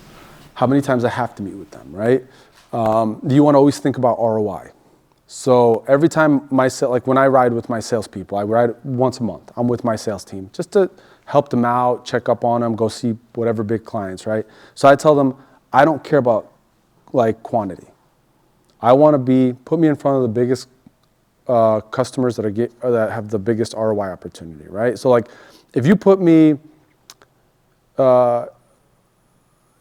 how many times I have to meet with them, right? You want to always think about ROI. So every time like when I ride with my salespeople, I ride once a month. I'm with my sales team just to help them out, check up on them, go see whatever big clients, right? So I tell them, I don't care about like quantity. I want to put me in front of the biggest customers that have the biggest ROI opportunity, right? So like if you put me,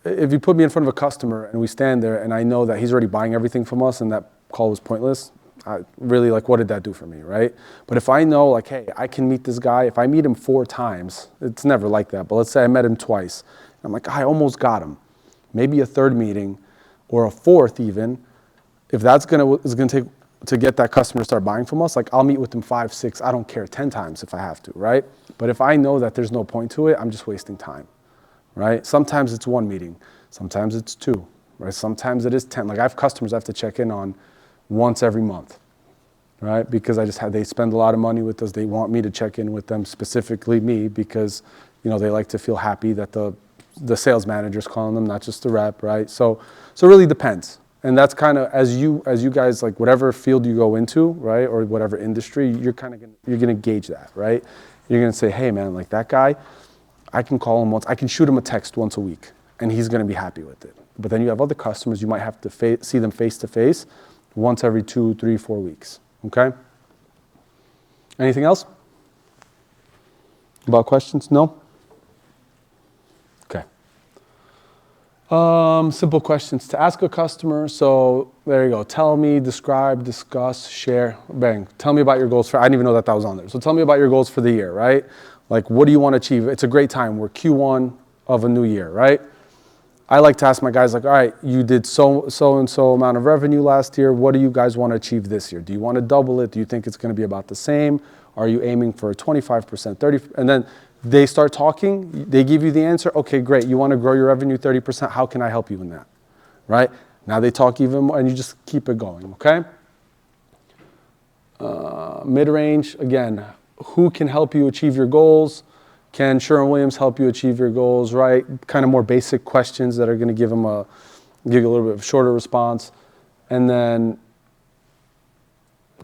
if you put me in front of a customer and we stand there and I know that he's already buying everything from us and that call was pointless, I really, like, what did that do for me, right? But if I know, like, hey, I can meet this guy, if I meet him 4 times, it's never like that, but let's say I met him twice, I'm like, I almost got him. Maybe a 3rd meeting or a 4th even, if that's is gonna take to get that customer to start buying from us, like, I'll meet with them 5, 6, I don't care, 10 times if I have to, right? But if I know that there's no point to it, I'm just wasting time, right? Sometimes it's 1 meeting, sometimes it's 2, right? Sometimes it is 10. Like, I have customers I have to check in on once every month, right? Because they spend a lot of money with us. They want me to check in with them, specifically me, because, you know, they like to feel happy that the sales manager's calling them, not just the rep, right? So it really depends. And that's kind of, as you guys, like, whatever field you go into, right, or whatever industry, you're gonna gauge that, right? You're gonna say, hey man, like, that guy, I can call him once, I can shoot him a text once a week, and he's gonna be happy with it. But then you have other customers, you might have to see them face to face once every 2, 3, 4 weeks, okay? Anything else? About questions? No? Okay. Simple questions to ask a customer. So there you go. Tell me, describe, discuss, share, bang. Tell me about your goals I didn't even know that was on there. So tell me about your goals for the year, right? Like, what do you want to achieve? It's a great time. We're Q1 of a new year, right? I like to ask my guys, like, all right, you did so and so amount of revenue last year. What do you guys want to achieve this year? Do you want to double it? Do you think it's going to be about the same? Are you aiming for a 25%, 30%? And then they start talking. They give you the answer. Okay, great. You want to grow your revenue 30%. How can I help you in that? Right? Now they talk even more, and you just keep it going, okay? Mid-range, again, who can help you achieve your goals? Can Sherwin-Williams help you achieve your goals, right? Kind of more basic questions that are going to give you a little bit of a shorter response. And then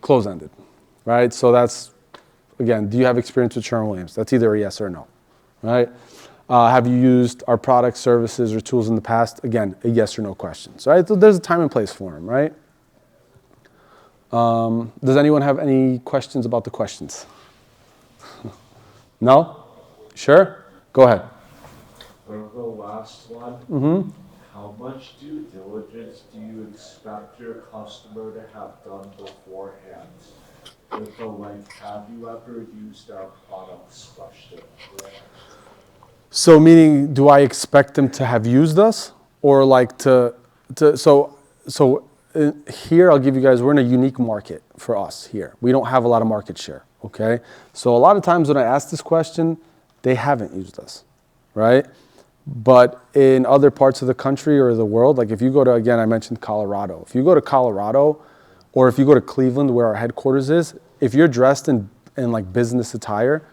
close-ended, right? So that's, again, do you have experience with Sherwin-Williams? That's either a yes or a no, right? Have you used our products, services, or tools in the past? Again, a yes or no question. So, right? So there's a time and place for them, right? Does anyone have any questions about the questions? No? Sure? Go ahead. For the last one, how much due diligence do you expect your customer to have done beforehand? With the, like, have you ever used our products question? So meaning, do I expect them to have used us, or like so here, I'll give you guys, we're in a unique market for us here. We don't have a lot of market share, okay? So a lot of times when I ask this question, they haven't used us, right? But in other parts of the country or the world, like if you go to, again, I mentioned Colorado. If you go to Colorado, or if you go to Cleveland, where our headquarters is, if you're dressed in like business attire,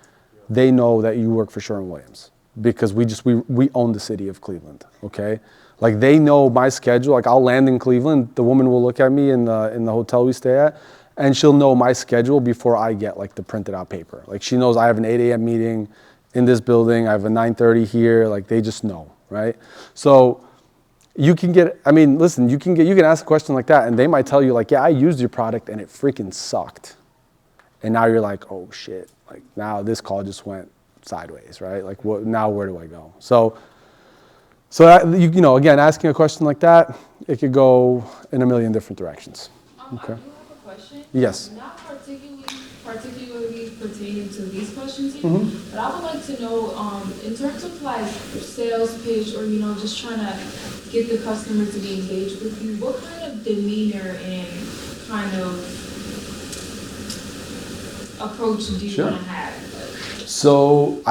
they know that you work for Sherwin-Williams, because we own the city of Cleveland, okay? Like, they know my schedule. Like, I'll land in Cleveland, the woman will look at me in the hotel we stay at, and she'll know my schedule before I get, like, the printed out paper. Like, she knows I have an 8 a.m. meeting in this building, I have a 9:30 here, like, they just know, right? So you can listen, you can ask a question like that, and they might tell you, like, yeah, I used your product and it freaking sucked. And now you're like, oh shit, like, now this call just went sideways, right? Like, now where do I go? So that, you know, again, asking a question like that, it could go in a million different directions. Okay. I do have a question. Yes. Not particularly pertaining to these questions here, but I would like to know, in terms of like sales pitch, or, you know, just trying to get the customer to be engaged with you, what kind of demeanor and kind of approach do you want to have? So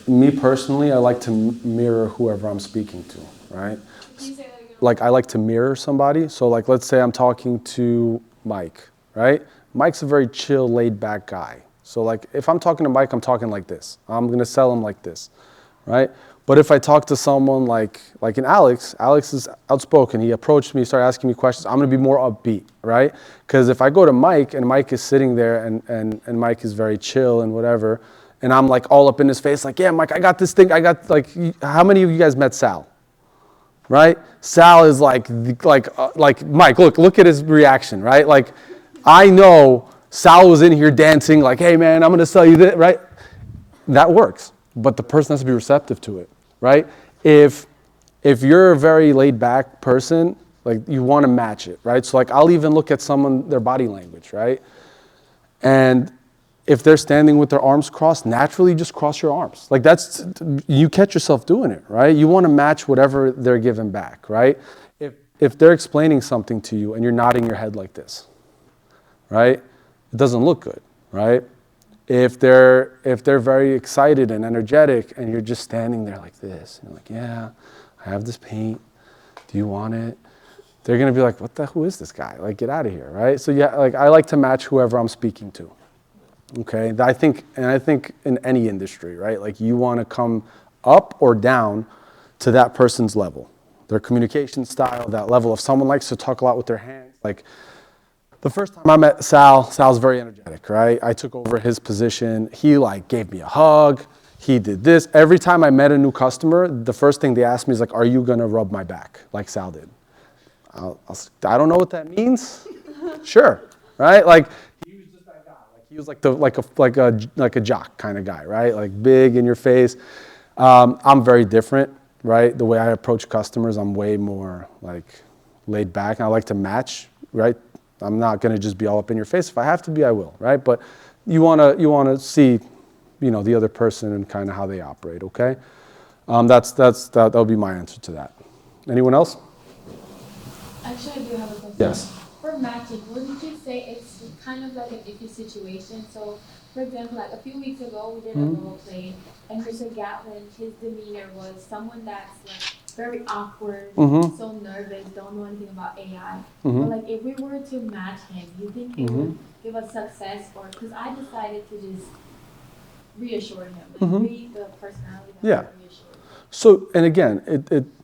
me personally, I like to mirror whoever I'm speaking to, right? Can you say that again? Like, I like to mirror somebody. So, like, let's say I'm talking to Mike, right? Mike's a very chill, laid-back guy. So, like, if I'm talking to Mike, I'm talking like this. I'm going to sell him like this, right? But if I talk to someone like in Alex is outspoken. He approached me, started asking me questions. I'm going to be more upbeat, right? Because if I go to Mike and Mike is sitting there and Mike is very chill and whatever, and I'm like all up in his face, like, yeah, Mike, I got this thing. I got, like, how many of you guys met Sal? Right? Sal is like Mike, look at his reaction, right? Like, I know Sal was in here dancing like, hey man, I'm going to sell you this, right? That works, but the person has to be receptive to it, right? If If you're a very laid back person, like you want to match it, right? So like I'll even look at someone, their body language, right? And if they're standing with their arms crossed, naturally just cross your arms. Like you catch yourself doing it, right? You want to match whatever they're giving back, right? If they're explaining something to you and you're nodding your head like this, right? It doesn't look good, right? If they're very excited and energetic and you're just standing there like this, you're like, yeah, I have this paint. Do you want it? They're gonna be like, who is this guy? Like, get out of here, right? So yeah, like I like to match whoever I'm speaking to. Okay, I think in any industry, right? Like you want to come up or down to that person's level, their communication style, that level. If someone likes to talk a lot with their hands, like the first time I met Sal's very energetic, right? I took over his position. He like gave me a hug. He did this. Every time I met a new customer, the first thing they asked me is like, are you gonna rub my back like Sal did? I don't know what that means. Sure, right? Like he was just that guy. Like he was like a jock kind of guy, right? Like big in your face. I'm very different, right? The way I approach customers, I'm way more like laid back. I like to match, right? I'm not gonna just be all up in your face. If I have to be, I will, right? But you wanna see, the other person and kind of how they operate. Okay, that'll be my answer to that. Anyone else? Actually, I do have a question. Yes. For matching, wouldn't you say it's kind of like an iffy situation? So, for example, like a few weeks ago, we did a role play, and Mr. Gatlin, his demeanor was someone that's like very awkward, so nervous, don't know anything about AI. But like, if we were to match him, you think it would give us success? Or because I decided to just reassure him, like read the personality. Yeah. So, and again,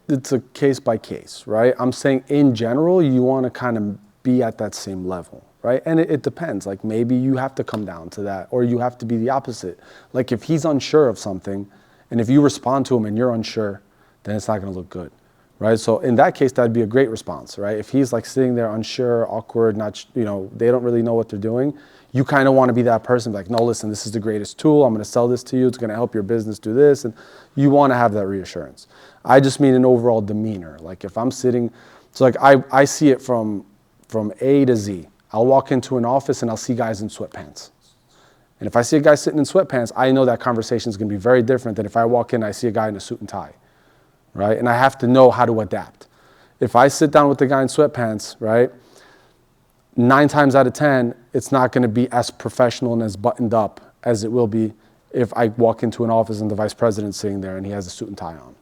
it's a case by case, right? I'm saying in general, you want to kind of be at that same level, right? And it depends. Like maybe you have to come down to that, or you have to be the opposite. Like if he's unsure of something, and if you respond to him and you're unsure, then it's not going to look good, right? So in that case, that'd be a great response, right? If he's like sitting there unsure, awkward, not, they don't really know what they're doing, you kind of want to be that person, like, no, listen, this is the greatest tool. I'm going to sell this to you. It's going to help your business do this. And you want to have that reassurance. I just mean an overall demeanor. Like if I'm sitting, so like I see it from A to Z. I'll walk into an office and I'll see guys in sweatpants. And if I see a guy sitting in sweatpants, I know that conversation is going to be very different than if I walk in and I see a guy in a suit and tie, right? And I have to know how to adapt. If I sit down with the guy in sweatpants, right, 9 times out of 10, it's not going to be as professional and as buttoned up as it will be if I walk into an office and the vice president's sitting there and he has a suit and tie on,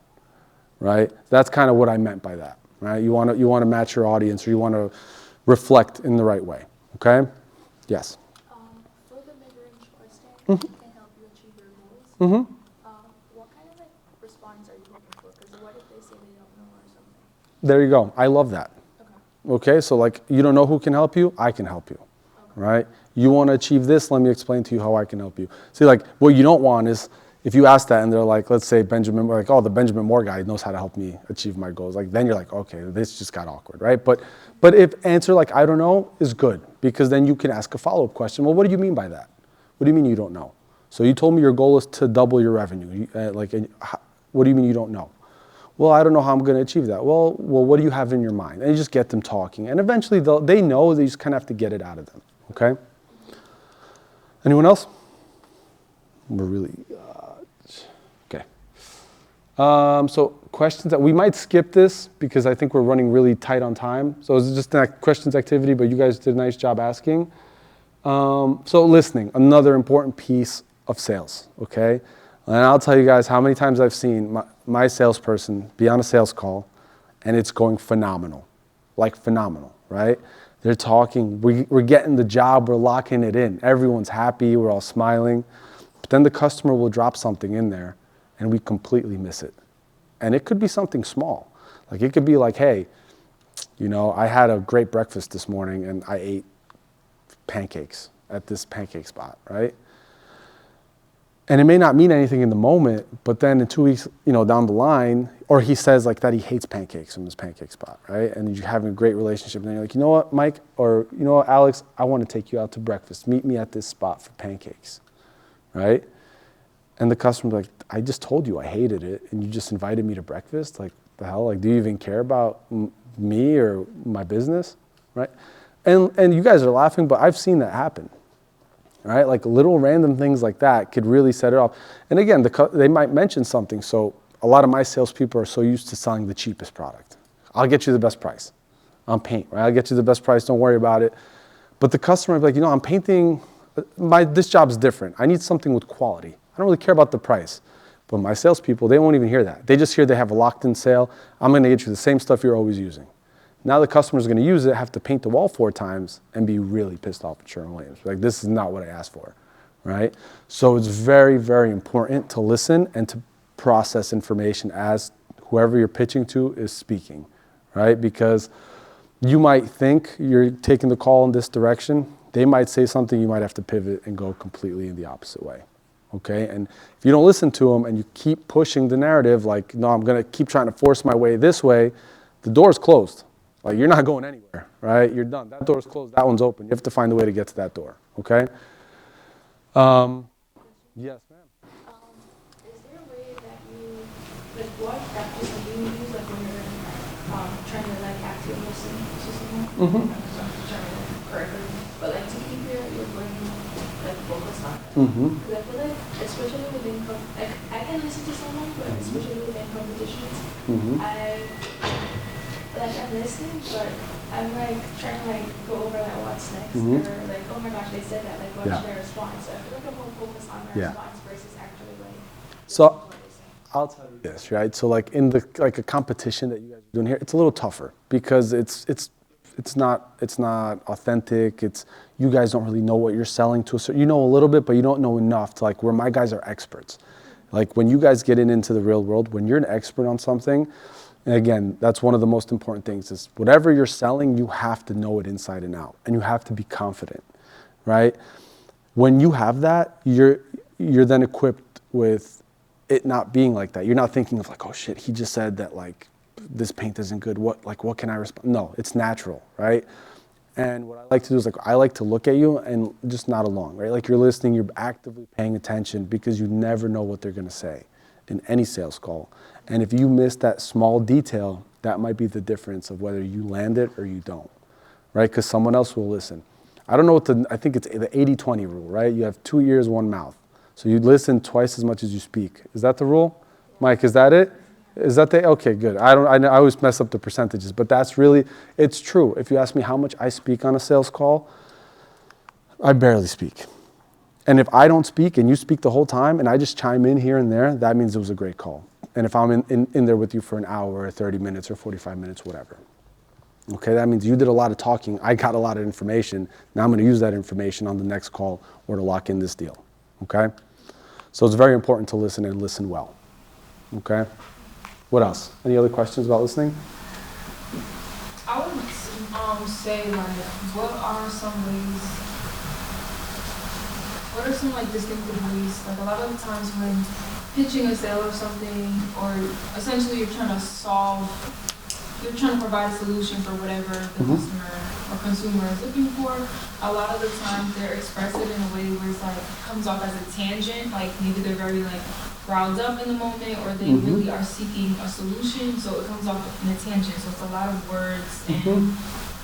right? That's kind of what I meant by that, right? You want to match your audience, or you want to reflect in the right way, okay? Yes? For the mid-range question, can help you achieve your goals. What kind of response are you looking for? Because what if they say they don't know or something? There you go. I love that. Okay, so like you don't know who can help you, I can help you, right? You want to achieve this, let me explain to you how I can help you. See, like what you don't want is if you ask that and they're like, let's say Benjamin, like, oh, the Benjamin Moore guy knows how to help me achieve my goals. Like then you're like, okay, this just got awkward, right? But if answer like I don't know is good, because then you can ask a follow-up question. Well, what do you mean by that? What do you mean you don't know? So you told me your goal is to double your revenue. What do you mean you don't know? Well, I don't know how I'm going to achieve that. Well, what do you have in your mind? And you just get them talking. And eventually they know, they just kind of have to get it out of them, okay? Anyone else? We're really, okay. So questions, we might skip this because I think we're running really tight on time. So it's just a questions activity, but you guys did a nice job asking. So listening, another important piece of sales, okay? And I'll tell you guys how many times I've seen my salesperson be on a sales call and it's going phenomenal, like phenomenal, right? They're talking, we're getting the job, we're locking it in. Everyone's happy, we're all smiling. But then the customer will drop something in there and we completely miss it. And it could be something small. Like it could be like, hey, I had a great breakfast this morning and I ate pancakes at this pancake spot, right? And it may not mean anything in the moment, but then in 2 weeks, down the line, or he says like that he hates pancakes from this pancake spot, right? And you're having a great relationship, and then you're like, you know what, Mike, or you know what, Alex, I want to take you out to breakfast. Meet me at this spot for pancakes, right? And the customer like, I just told you I hated it, and you just invited me to breakfast? Like, the hell? Like, do you even care about me or my business, right? And you guys are laughing, but I've seen that happen, right? Like little random things like that could really set it off. And again, they might mention something. So a lot of my salespeople are so used to selling the cheapest product. I'll get you the best price on paint, right? I'll get you the best price, don't worry about it. But the customer will be like, I'm painting, this job's different. I need something with quality. I don't really care about the price. But my salespeople, they won't even hear that. They just hear they have a locked-in sale. I'm gonna get you the same stuff you're always using. Now the customer's gonna use it, have to paint the wall 4 times, and be really pissed off at Sherwin-Williams. Like, this is not what I asked for, right? So it's very, very important to listen and to process information as whoever you're pitching to is speaking, right? Because you might think you're taking the call in this direction. They might say something, you might have to pivot and go completely in the opposite way, okay? And if you don't listen to them and you keep pushing the narrative, like, no, I'm gonna keep trying to force my way this way, the door's closed. Like, you're not going anywhere, right? You're done. That door's closed, that one's open. You have to find a way to get to that door, okay? Yes, ma'am. Is there a way that you, like, what practice do you use, like, when you're trying to, like, actively listen to someone? Mm-hmm. I'm trying to correct it, but, like, to keep your brain, like, focused on it. Mm-hmm. Because I feel like, especially within, like, I can listen to someone, but especially within competitions, Mm-hmm. I'm listening, but I'm, like, trying to, like, go over, like, what's next, Mhm. or, like, oh my gosh, they said that, like, what Yeah. should I respond? So I feel like I'm more focused on my Yeah. response versus actually, like, So what they say. I'll tell you this, right? So like in the like a competition that you guys are doing here, it's a little tougher because it's not authentic. It's you guys don't really know what you're selling to a certain, you know a little bit, but you don't know enough to like where my guys are experts. Like when you guys get into the real world, when you're an expert on something, and again, that's one of the most important things is whatever you're selling, you have to know it inside and out, and you have to be confident, right? When you have that, you're then equipped with it not being like that. You're not thinking of like, oh shit, he just said that like this paint isn't good. What can I respond? No, it's natural, right? And what I like to do is like I like to look at you and just nod along, right? Like you're listening, you're actively paying attention because you never know what they're gonna say in any sales call. And if you miss that small detail, that might be the difference of whether you land it or you don't, right? Because someone else will listen. I don't know I think it's the 80-20 rule, right? You have 2 ears, 1 mouth. So you listen twice as much as you speak. Is that the rule? Mike, is that it? Is that okay, good. I always mess up the percentages, but that's really, it's true. If you ask me how much I speak on a sales call, I barely speak. And if I don't speak and you speak the whole time and I just chime in here and there, that means it was a great call. And if I'm in there with you for an hour or 30 minutes or 45 minutes, whatever. Okay, that means you did a lot of talking, I got a lot of information, now I'm gonna use that information on the next call or to lock in this deal, okay? So it's very important to listen and listen well, okay? What else? Any other questions about listening? I would say like, what are some like distinctive ways? Like a lot of the times when pitching a sale or something, or essentially you're trying to provide a solution for whatever the customer or consumer is looking for. A lot of the time they're expressed it in a way where it's like comes off as a tangent, like maybe they're very like riled up in the moment, or they really are seeking a solution, so it comes off in a tangent. So it's a lot of words and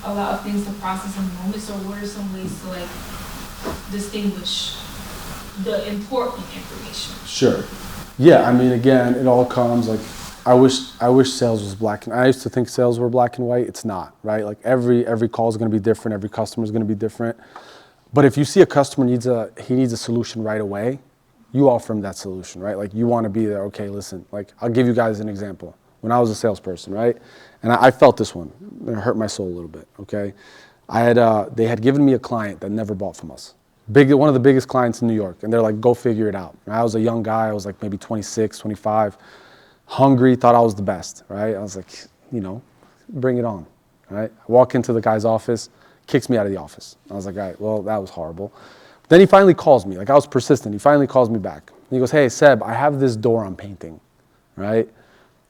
a lot of things to process in the moment. So what are some ways to like distinguish the important information? Sure. Yeah, I mean, again, it all comes like, I wish sales was black and I used to think sales were black and white. It's not, right? Like every call is going to be different. Every customer is going to be different. But if you see a customer needs a solution right away, you offer him that solution, right? Like you want to be there. Okay, listen, like I'll give you guys an example. When I was a salesperson, right? And I felt this one. It hurt my soul a little bit, okay? They had given me a client that never bought from us. One of the biggest clients in New York. And they're like, go figure it out. And I was a young guy. I was like maybe 26, 25. Hungry, thought I was the best, right? I was like, bring it on, right? I walk into the guy's office, kicks me out of the office. I was like, all right, well, that was horrible. Then he finally calls me, like I was persistent. He finally calls me back. And he goes, hey, Seb, I have this door I'm painting, right?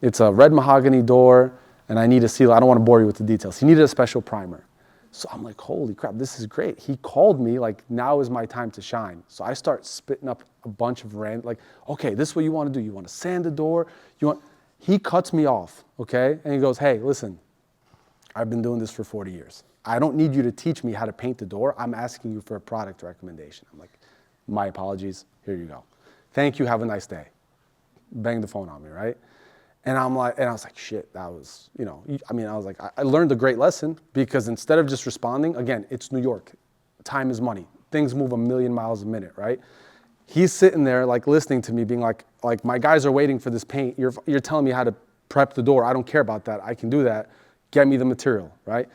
It's a red mahogany door and I need a seal. I don't want to bore you with the details. He needed a special primer. So I'm like, holy crap, this is great. He called me like, now is my time to shine. So I start spitting up a bunch of like, okay, this is what you want to do. You want to sand the door? He cuts me off, okay? And he goes, hey, listen, I've been doing this for 40 years. I don't need you to teach me how to paint the door. I'm asking you for a product recommendation. I'm like, my apologies, here you go. Thank you, have a nice day. Bang the phone on me, right? And I was like, shit, that was, I was like, I learned a great lesson because instead of just responding, again, it's New York. Time is money. Things move a million miles a minute, right? He's sitting there like listening to me being like my guys are waiting for this paint. You're telling me how to prep the door. I don't care about that. I can do that. Get me the material, right?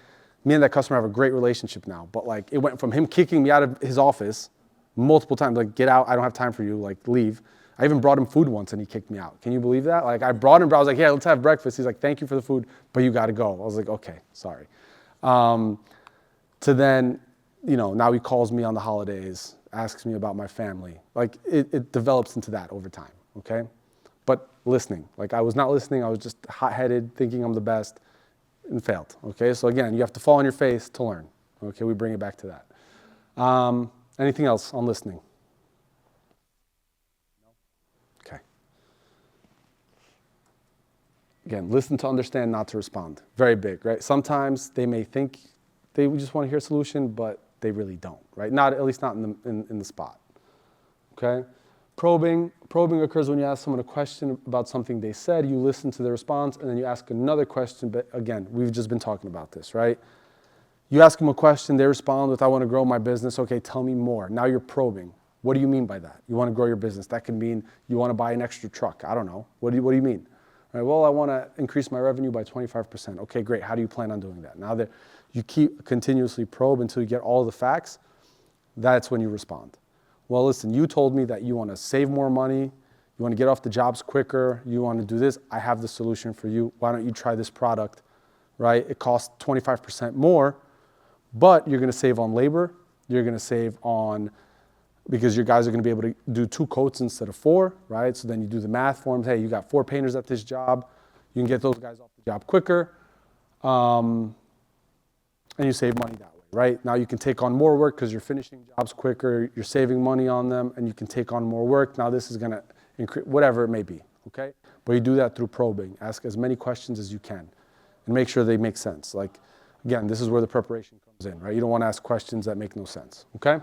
Me and that customer have a great relationship now, but like it went from him kicking me out of his office multiple times, like get out, I don't have time for you, like leave. I even brought him food once and he kicked me out. Can you believe that? Like I brought him, I was like, yeah, let's have breakfast. He's like, thank you for the food, but you gotta go. I was like, okay, sorry. To then, now he calls me on the holidays, asks me about my family. Like it develops into that over time, okay? But listening, like I was not listening, I was just hot-headed, thinking I'm the best, and failed, okay? So again, you have to fall on your face to learn, okay? We bring it back to that. Anything else on listening? Okay. Again, listen to understand, not to respond. Very big, right? Sometimes they may think they just want to hear a solution, but they really don't, right? At least not in the spot, okay? Probing occurs when you ask someone a question about something they said, you listen to their response, and then you ask another question, but again, we've just been talking about this, right? You ask them a question, they respond with, I want to grow my business. Okay, tell me more. Now you're probing. What do you mean by that? You want to grow your business. That could mean you want to buy an extra truck. I don't know. What do you mean? All right, well, I want to increase my revenue by 25%. Okay, great. How do you plan on doing that? Now that you keep continuously probe until you get all the facts, that's when you respond. Well, listen, you told me that you want to save more money, you want to get off the jobs quicker, you want to do this. I have the solution for you. Why don't you try this product, right? It costs 25% more, but you're going to save on labor. You're going to save on, because your guys are going to be able to do 2 coats instead of 4, right? So then you do the math for them. Hey, you got 4 painters at this job. You can get those guys off the job quicker. And you save money that way, right? Now you can take on more work because you're finishing jobs quicker. You're saving money on them, and you can take on more work. Now this is going to increase, whatever it may be, okay? But you do that through probing. Ask as many questions as you can and make sure they make sense. Like, again, this is where the preparation comes in, right? You don't want to ask questions that make no sense, okay?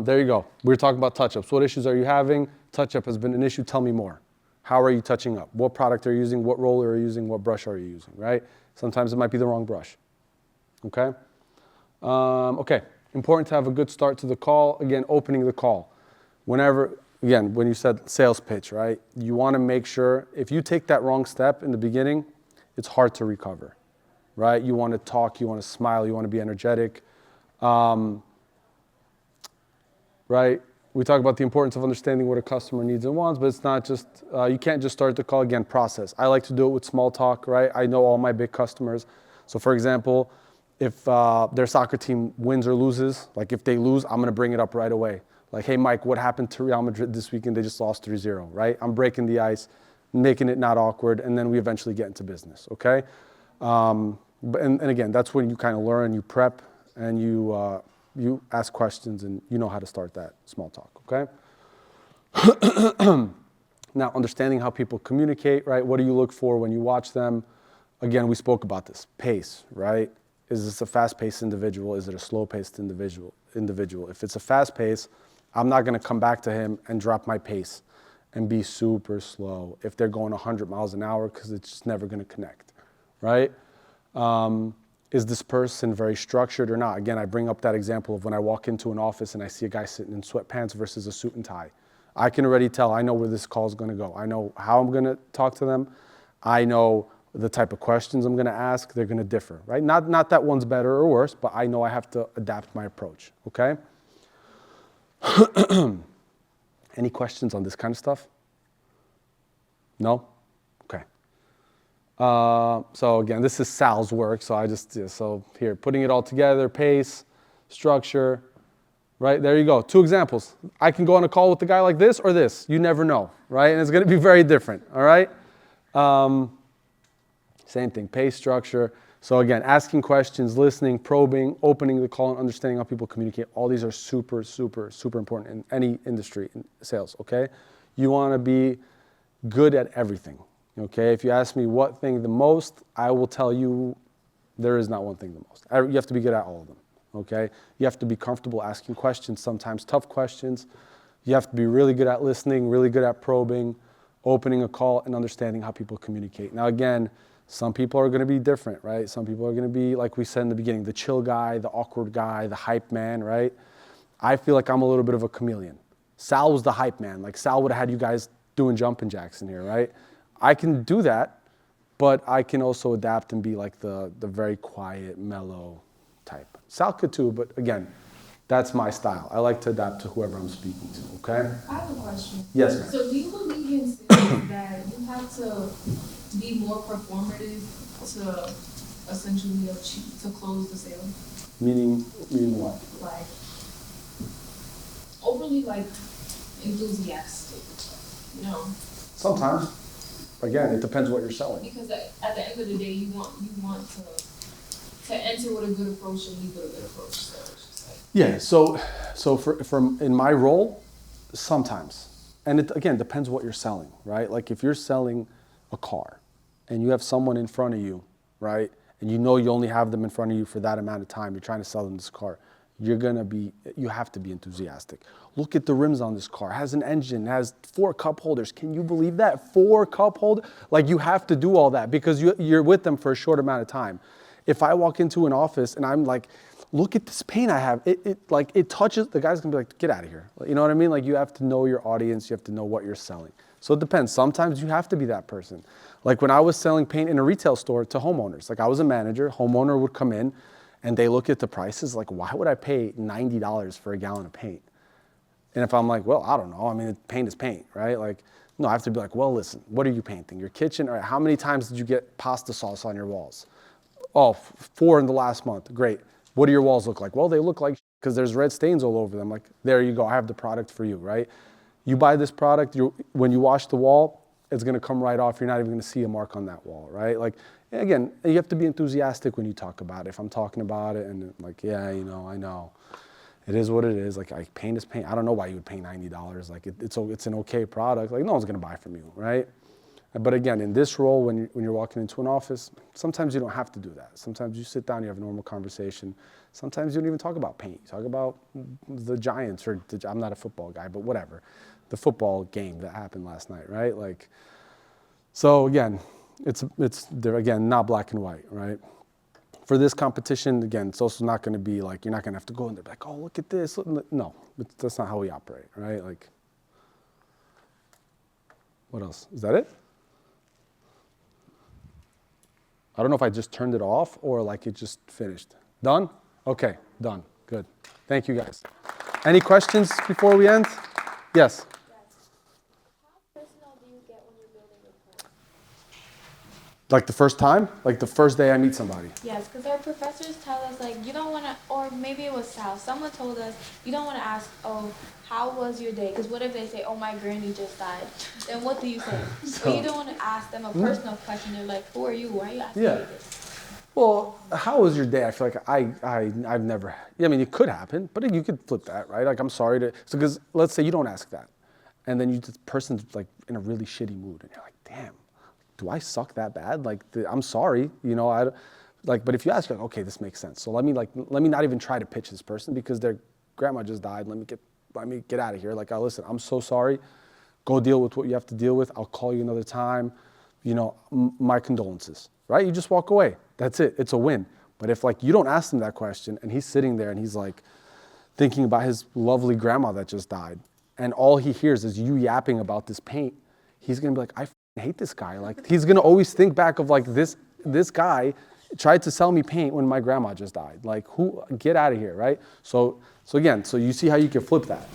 There you go. We were talking about touch-ups. What issues are you having? Touch-up has been an issue. Tell me more. How are you touching up? What product are you using? What roller are you using? What brush are you using, right? Sometimes it might be the wrong brush, okay? Okay, important to have a good start to the call. Again, opening the call. Again, when you said sales pitch, right? You want to make sure, if you take that wrong step in the beginning, it's hard to recover, right? You want to talk, you want to smile, you want to be energetic, right? We talk about the importance of understanding what a customer needs and wants, but it's not just, you can't just start the call. Again, process. I like to do it with small talk, right? I know all my big customers. So for example, if their soccer team wins or loses, like if they lose, I'm going to bring it up right away. Like, hey, Mike, what happened to Real Madrid this weekend? They just lost 3-0, right? I'm breaking the ice, making it not awkward, and then we eventually get into business, okay? And again, that's when you kind of learn, you prep, and you ask questions, and you know how to start that small talk, okay? Now, understanding how people communicate, right? What do you look for when you watch them? Again, we spoke about this. Pace, right? Is this a fast-paced individual? Is it a slow-paced individual? If it's a fast pace, I'm not going to come back to him and drop my pace and be super slow if they're going 100 miles an hour because it's just never going to connect, right? Is this person very structured or not? Again, I bring up that example of when I walk into an office and I see a guy sitting in sweatpants versus a suit and tie. I can already tell, I know where this call is going to go. I know how I'm going to talk to them. I know the type of questions I'm going to ask. They're going to differ, right? Not that one's better or worse, but I know I have to adapt my approach, okay? Any questions on this kind of stuff? No? Okay. So again, this is Sal's work, so so here, putting it all together, pace, structure, right? There you go, 2 examples. I can go on a call with a guy like this or this. You never know, right? And it's going to be very different, all right? Same thing, pay structure. So again, asking questions, listening, probing, opening the call, and understanding how people communicate. All these are super, super, super important in any industry, in sales, okay? You want to be good at everything, okay? If you ask me what thing the most, I will tell you there is not one thing the most. You have to be good at all of them, okay? You have to be comfortable asking questions, sometimes tough questions. You have to be really good at listening, really good at probing, opening a call, and understanding how people communicate. Now again, some people are going to be different, right? Some people are going to be, like we said in the beginning, the chill guy, the awkward guy, the hype man, right? I feel like I'm a little bit of a chameleon. Sal was the hype man. Like Sal would have had you guys doing jumping jacks in here, right? I can do that, but I can also adapt and be like the very quiet, mellow type. Sal could too, but again, that's my style. I like to adapt to whoever I'm speaking to, okay? I have a question. Yes, ma'am. So do you believe in sales that you have to be more performative to essentially achieve, to close the sale? Meaning what? Like, overly like enthusiastic, you know? Sometimes. Again, it depends what you're selling. Because at the end of the day, you want to enter with a good approach and leave with a good approach. So it's just like, Yeah, so for in my role, sometimes. And it, again, depends what you're selling, right? Like if you're selling a car and you have someone in front of you, right? And you know you only have them in front of you for that amount of time, you're trying to sell them this car, you have to be enthusiastic. Look at the rims on this car. It has an engine, it has 4 cup holders. Can you believe that? 4 cup holders? Like you have to do all that because you're with them for a short amount of time. If I walk into an office and I'm like, look at this paint I have, it touches, the guy's gonna be like, get out of here. You know what I mean? Like you have to know your audience, you have to know what you're selling. So it depends. Sometimes you have to be that person. Like when I was selling paint in a retail store to homeowners, like I was a manager, homeowner would come in and they look at the prices, like why would I pay $90 for a gallon of paint? And if I'm like, well, I don't know, I mean, paint is paint, right? Like, no, I have to be like, well, listen, what are you painting? Your kitchen? All right, how many times did you get pasta sauce on your walls? Oh, 4 in the last month, great. What do your walls look like? Well, they look like because there's red stains all over them. Like, there you go, I have the product for you, right? You buy this product, when you wash the wall, it's gonna come right off. You're not even gonna see a mark on that wall, right? Like, again, you have to be enthusiastic when you talk about it. If I'm talking about it and like, yeah, you know, I know. It is what it is. Like, paint is paint. I don't know why you would pay $90. Like, it's an okay product. Like, no one's gonna buy from you, right? But again, in this role, when you're walking into an office, sometimes you don't have to do that. Sometimes you sit down, you have a normal conversation. Sometimes you don't even talk about paint. You talk about the Giants, or I'm not a football guy, but whatever. The football game that happened last night, right? Like, so again, they're again, not black and white, right? For this competition, again, it's also not gonna be like, you're not gonna have to go in there like, oh, look at this. No, that's not how we operate, right? Like, what else? Is that it? I don't know if I just turned it off or like it just finished. Done? Okay, done. Good. Thank you guys. Any questions before we end? Yes. How personal do you get when you're building rapport? Like the first time? Like the first day I meet somebody? Yes, because our professors tell us, like, you don't want to, or maybe it was Sal, someone told us, you don't want to ask, oh, how was your day? Because what if they say, oh, my granny just died? Then what do you say? Or you don't want to ask them a personal question. They're like, who are you? Why are you asking me this? Well, how was your day? I feel like I've never, I mean, it could happen, but you could flip that, right? Like, I'm sorry to, so because let's say you don't ask that. And then the person's like in a really shitty mood. And you're like, damn, do I suck that bad? Like, I'm sorry, you know, but if you ask, like, okay, this makes sense. So let me not even try to pitch this person because their grandma just died. Let me get out of here. Like, listen, I'm so sorry. Go deal with what you have to deal with. I'll call you another time. You know, my condolences, right? You just walk away. That's it. It's a win. But if like you don't ask him that question and he's sitting there and he's like thinking about his lovely grandma that just died and all he hears is you yapping about this paint, he's going to be like, I hate this guy. Like, he's going to always think back of like this guy tried to sell me paint when my grandma just died. Like, get out of here, right? So again, so you see how you can flip that.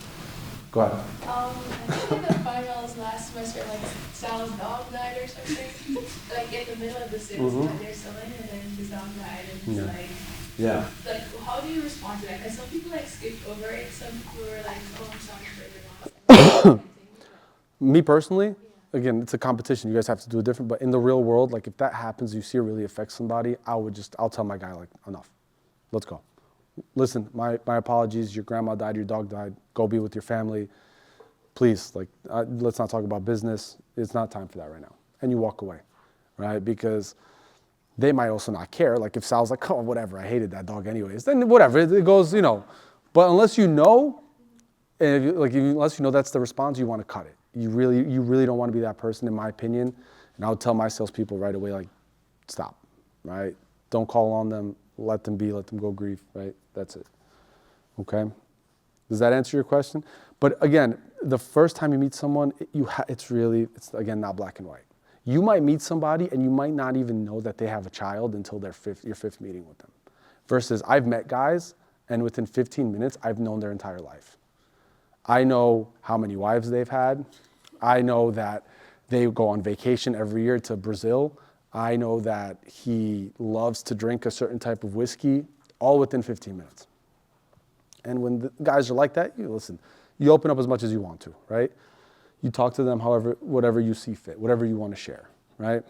Go ahead. I think in the finals last semester, like Sal's dog died or something. Like in the middle of the sales, like they're selling and then his dog died and he's like, yeah. Like, how do you respond to that? Because some people like skip over it. Some people were like, oh, I'm sorry for your loss. Me personally, again, it's a competition. You guys have to do it different. But in the real world, like if that happens, you see it really affects somebody, I'll tell my guy, like, enough. Let's go. Listen, my apologies. Your grandma died, your dog died. Go be with your family. Please, like, let's not talk about business. It's not time for that right now. And you walk away, right? Because they might also not care. Like if Sal's like, oh, whatever, I hated that dog anyways, then whatever, it goes, But unless you know, and unless you know that's the response, you want to cut it. You really don't want to be that person, in my opinion. And I would tell my salespeople right away, like, stop, right? Don't call on them. Let them be. Let them go grieve, right? That's it. Okay? Does that answer your question? But again, the first time you meet someone, it's again not black and white. You might meet somebody and you might not even know that they have a child until your fifth meeting with them. Versus I've met guys and within 15 minutes, I've known their entire life. I know how many wives they've had. I know that they go on vacation every year to Brazil. I know that he loves to drink a certain type of whiskey, all within 15 minutes. And when the guys are like that, you open up as much as you want to, right? You talk to them whatever you see fit, whatever you want to share, right?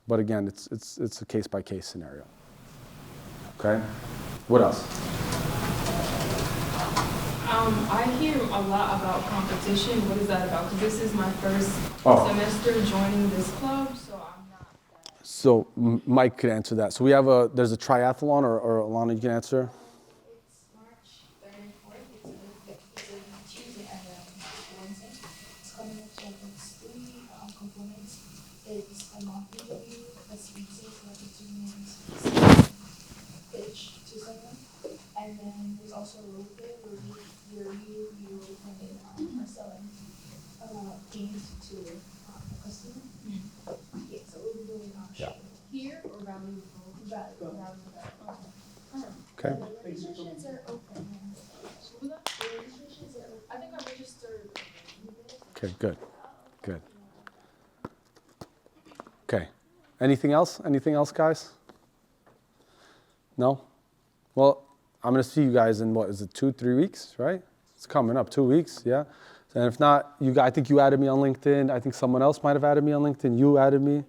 But again, it's a case-by-case scenario. Okay? What else? I hear a lot about competition. What is that about? Because this is my first semester joining this club, so I'm not that. So Mike could answer that. So there's a triathlon, or Alana, you can answer? It's March 3rd and 4th. It's a Tuesday and Wednesday. It's coming up to it's 3 components. It's a mock interview, a speech, like a 2 minutes pitch to someone. And then there's also a role play where you are selling games to a customer. Yeah, so we'll be doing Here or Valley? Okay. The registrations are open. The registrations are open. I think I registered. Okay, good. Okay. Anything else? Guys? No? Well, I'm going to see you guys in 2-3 weeks, right? It's coming up, 2 weeks, yeah? And if not, I think you added me on LinkedIn. I think someone else might have added me on LinkedIn. You added me.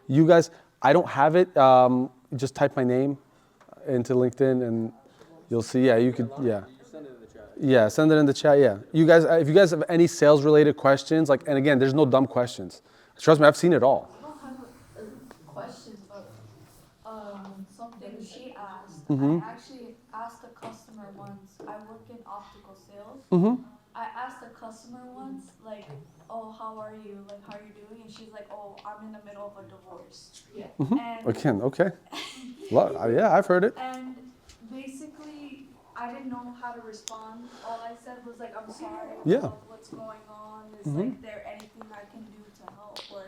You guys, I don't have it. Just type my name into LinkedIn and you'll see. Yeah, you could, yeah. Send it in the chat. Yeah, send it in the chat, yeah. You guys, if you guys have any sales-related questions, and again, there's no dumb questions. Trust me, I've seen it all. I don't have a question, but something she asked. Mm-hmm. I actually asked a customer once. I work in optical sales. Mm-hmm. I asked a customer once, like, oh, how are you? Like, how are you doing? And she's like, oh, I'm in the middle of a divorce. Yeah. Mm-hmm. And Again, okay. Yeah, I've heard it. And basically, I didn't know how to respond. All I said was like, I'm sorry about what's going on. Is like there anything I can do to help or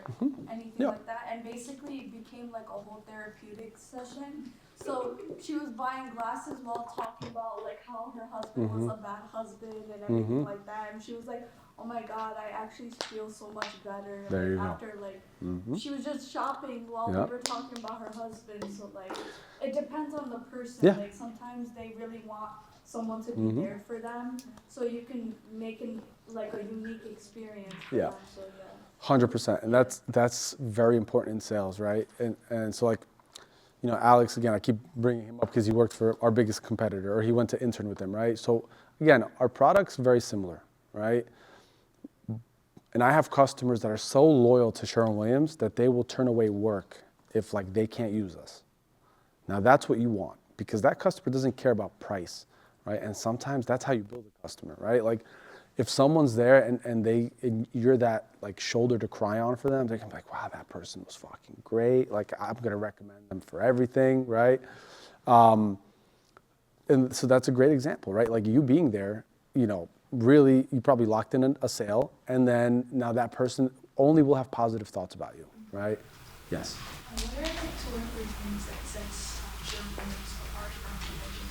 anything like that? And basically, it became like a whole therapeutic session. So she was buying glasses while talking about like how her husband was a bad husband and everything like that. And she was like, oh my God, I actually feel so much better. There you after she was just shopping while we were talking about her husband. So like, it depends on the person. Yeah. Like sometimes they really want someone to be there for them, so you can make a unique experience for them. So 100%, and that's very important in sales, right? And so like, Alex, again, I keep bringing him up because he worked for our biggest competitor, or he went to intern with them, right? So again, our product's very similar, right? And I have customers that are so loyal to Sherwin-Williams that they will turn away work if they can't use us. Now that's what you want, because that customer doesn't care about price, right? And sometimes that's how you build a customer, right? Like if someone's there and you're that shoulder to cry on for them, they can be like, wow, that person was fucking great. Like I'm gonna recommend them for everything, right? And so that's a great example, right? Like you being there, really, you probably locked in a sale, and then now that person only will have positive thoughts about you, right? Yes. What are the 2 or 3 things that sets Sherwin-Williams apart from competition?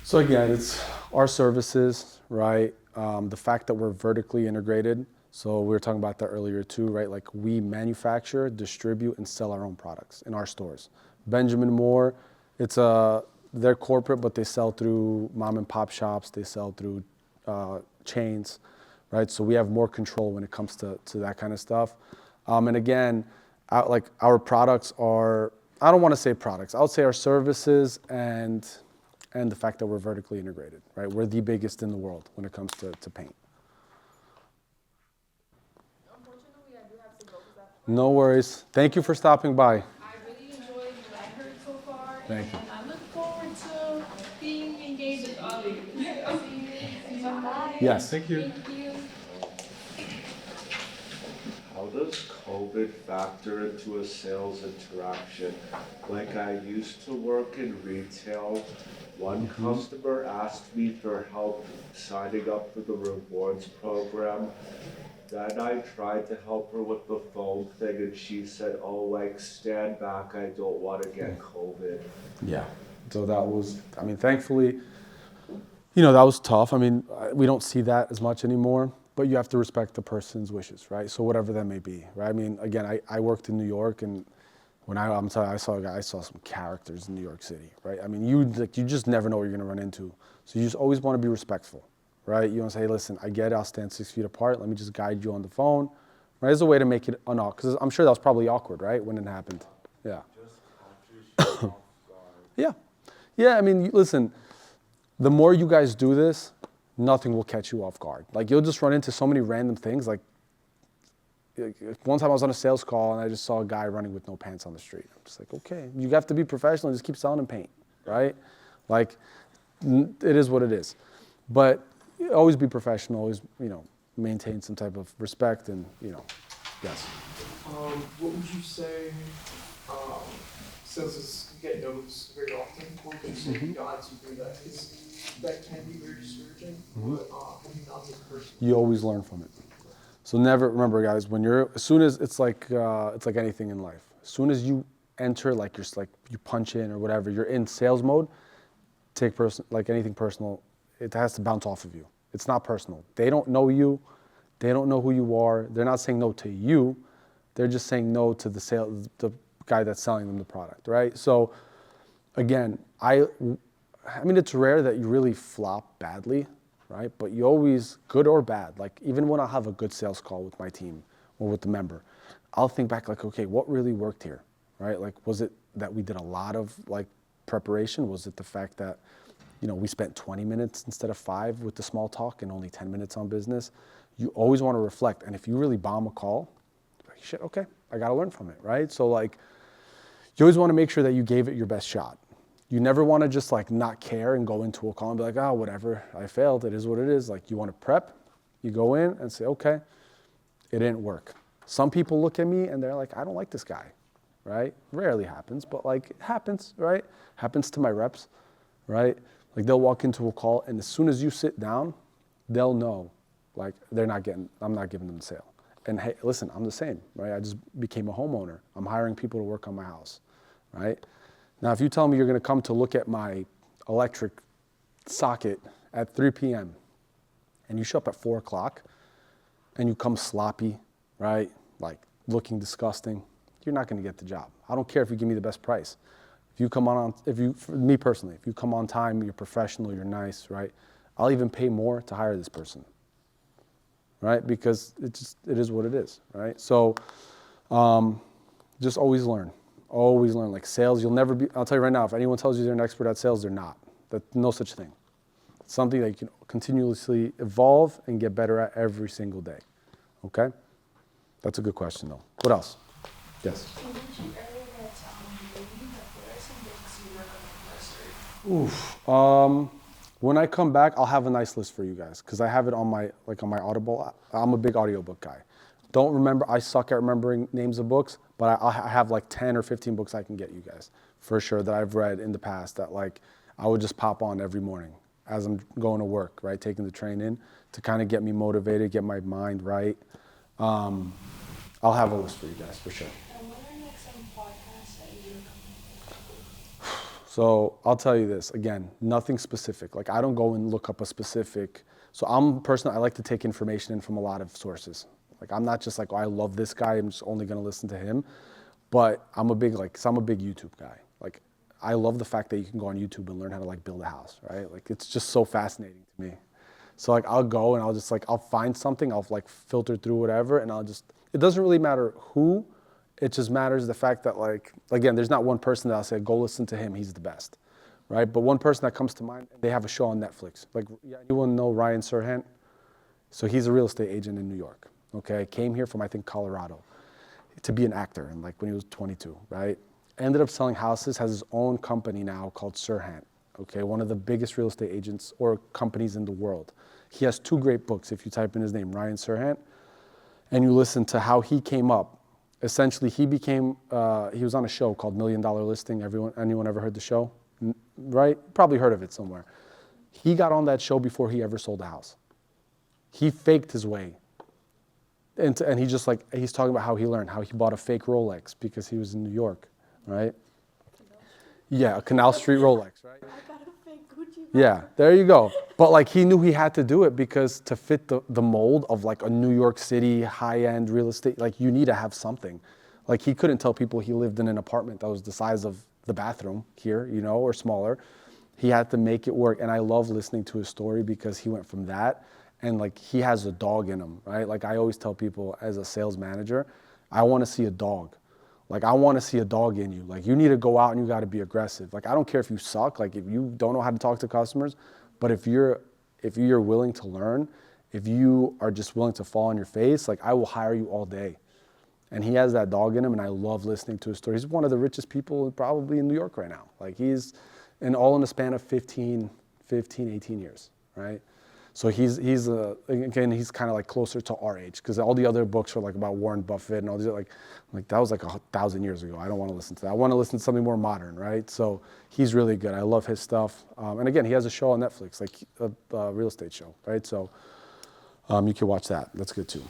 So again, it's our services, right? The fact that we're vertically integrated. So we were talking about that earlier too, right? Like we manufacture, distribute, and sell our own products in our stores. Benjamin Moore, they're corporate, but they sell through mom and pop shops. They sell through chains. right? So we have more control when it comes to that kind of stuff. And again, like our products are, I don't want to say products, I would say our services and the fact that we're vertically integrated, right? We're the biggest in the world when it comes to paint. Unfortunately, I do have to go because I have No worries. Thank you for stopping by. I really enjoyed what I heard so far, Thank you. and I look forward to being engaged with all of you. I'll see you. Bye. Yes. Thank you. Thank you. How does COVID factor into a sales interaction? Like I used to work in retail. One customer asked me for help signing up for the rewards program. Then I tried to help her with the phone thing and she said, oh, like stand back, I don't want to get COVID. Yeah. So that was, I mean, thankfully, that was tough. I mean, we don't see that as much anymore, but you have to respect the person's wishes, right? So whatever that may be, right? I mean, again, I worked in New York, and when I'm telling you, I saw some characters in New York City, right? I mean, you just never know what you're gonna run into. So you just always wanna be respectful, right? You wanna say, hey, listen, I get it, I'll stand 6 feet apart, let me just guide you on the phone, right? There's a way to make it unawkward, because I'm sure that was probably awkward, right, when it happened. Yeah. Yeah. Yeah, I mean, listen, the more you guys do this, nothing will catch you off guard. Like, you'll just run into so many random things. Like, one time I was on a sales call and I just saw a guy running with no pants on the street. I'm just like, okay, you have to be professional, just keep selling him paint, right? Like, it is what it is. But always be professional, always, maintain some type of respect and, yes. What would you say, since you get no's very often, what would you say the odds you do that? Because that can be very discouraging, but have you not been personal? You always learn from it. So never, remember guys, as soon as it's like anything in life, as soon as you enter, you punch in or whatever, you're in sales mode, take anything personal, it has to bounce off of you. It's not personal. They don't know you. They don't know who you are. They're not saying no to you. They're just saying no to the guy that's selling them the product, right? So again, I mean, it's rare that you really flop badly, right? But you always, good or bad, like even when I have a good sales call with my team or with the member, I'll think back like, okay, what really worked here, right? Like, was it that we did a lot of preparation? Was it the fact that, we spent 20 minutes instead of 5 with the small talk and only 10 minutes on business? You always want to reflect. And if you really bomb a call, like, shit, okay, I got to learn from it, right? So you always want to make sure that you gave it your best shot. You never want to just not care and go into a call and be like, oh, whatever, I failed, it is what it is. You want to prep, you go in and say, okay, it didn't work. Some people look at me and they're like, I don't like this guy, right? Rarely happens, but it happens, right? Happens to my reps, right? They'll walk into a call and as soon as you sit down, they'll know, I'm not giving them the sale. And hey, listen, I'm the same, right? I just became a homeowner. I'm hiring people to work on my house, right? Now, if you tell me you're gonna come to look at my electric socket at 3 p.m. and you show up at 4 o'clock and you come sloppy, right? Looking disgusting, you're not gonna get the job. I don't care if you give me the best price. For me personally, if you come on time, you're professional, you're nice, right? I'll even pay more to hire this person, right? Because it is what it is, right? So just always learn. Always learn. Sales, you'll never be, I'll tell you right now, if anyone tells you they're an expert at sales, they're not. No such thing. It's something that you can continuously evolve and get better at every single day. Okay? That's a good question though. What else? Yes. You mentioned earlier that what are some books you recommend for us? When I come back, I'll have a nice list for you guys because I have it on my Audible. I'm a big audiobook guy. Don't remember, I suck at remembering names of books, but I have 10 or 15 books I can get you guys for sure that I've read in the past that I would just pop on every morning as I'm going to work, right? Taking the train in to kind of get me motivated, get my mind right. I'll have a list for you guys for sure. And what are some podcasts that you recommend? So I'll tell you this, again, nothing specific. I don't go and look up a specific, so I like to take information in from a lot of sources. I'm not just I love this guy, I'm just only gonna listen to him. But I'm a big YouTube guy. I love the fact that you can go on YouTube and learn how to build a house, right? It's just so fascinating to me. So like I'll go and I'll find something, I'll like filter through whatever, and it doesn't really matter who, it just matters the fact that like, again, there's not one person that I'll say, go listen to him, he's the best, right? But one person that comes to mind, they have a show on Netflix. Like, anyone know Ryan Serhant? So he's a real estate agent in New York, okay? Came here from, I think, Colorado to be an actor, and like when he was 22, right? Ended up selling houses, has his own company now called Serhant, okay? One of the biggest real estate agents or companies in the world. He has 2 great books if you type in his name, Ryan Serhant, and you listen to how he came up. Essentially, he was on a show called $1 Million Listing. Anyone ever heard the show? Right? Probably heard of it somewhere. He got on that show before he ever sold a house. He faked his way. And he's talking about how he learned, how he bought a fake Rolex because he was in New York, right? Yeah, a Canal Street Rolex, right? I got a fake Gucci. Yeah, there you go. But like he knew he had to do it because to fit the mold of like a New York City high-end real estate, like you need to have something. Like he couldn't tell people he lived in an apartment that was the size of the bathroom here, or smaller. He had to make it work. And I love listening to his story because he went from that and like he has a dog in him, right? Like I always tell people as a sales manager, I want to see a dog. Like I want to see a dog in you. Like you need to go out and you got to be aggressive. Like I don't care if you suck, like if you don't know how to talk to customers, but if you're willing to learn, if you are just willing to fall on your face, like I will hire you all day. And he has that dog in him, and I love listening to his story. He's one of the richest people probably in New York right now. Like he's all in the span of 18 years, right? So he's kind of like closer to our age because all the other books are like about Warren Buffett and all these like that was like 1,000 years ago. I don't want to listen to that. I want to listen to something more modern, right? So he's really good. I love his stuff. And again, he has a show on Netflix, like a real estate show, right? So you can watch that. That's good too.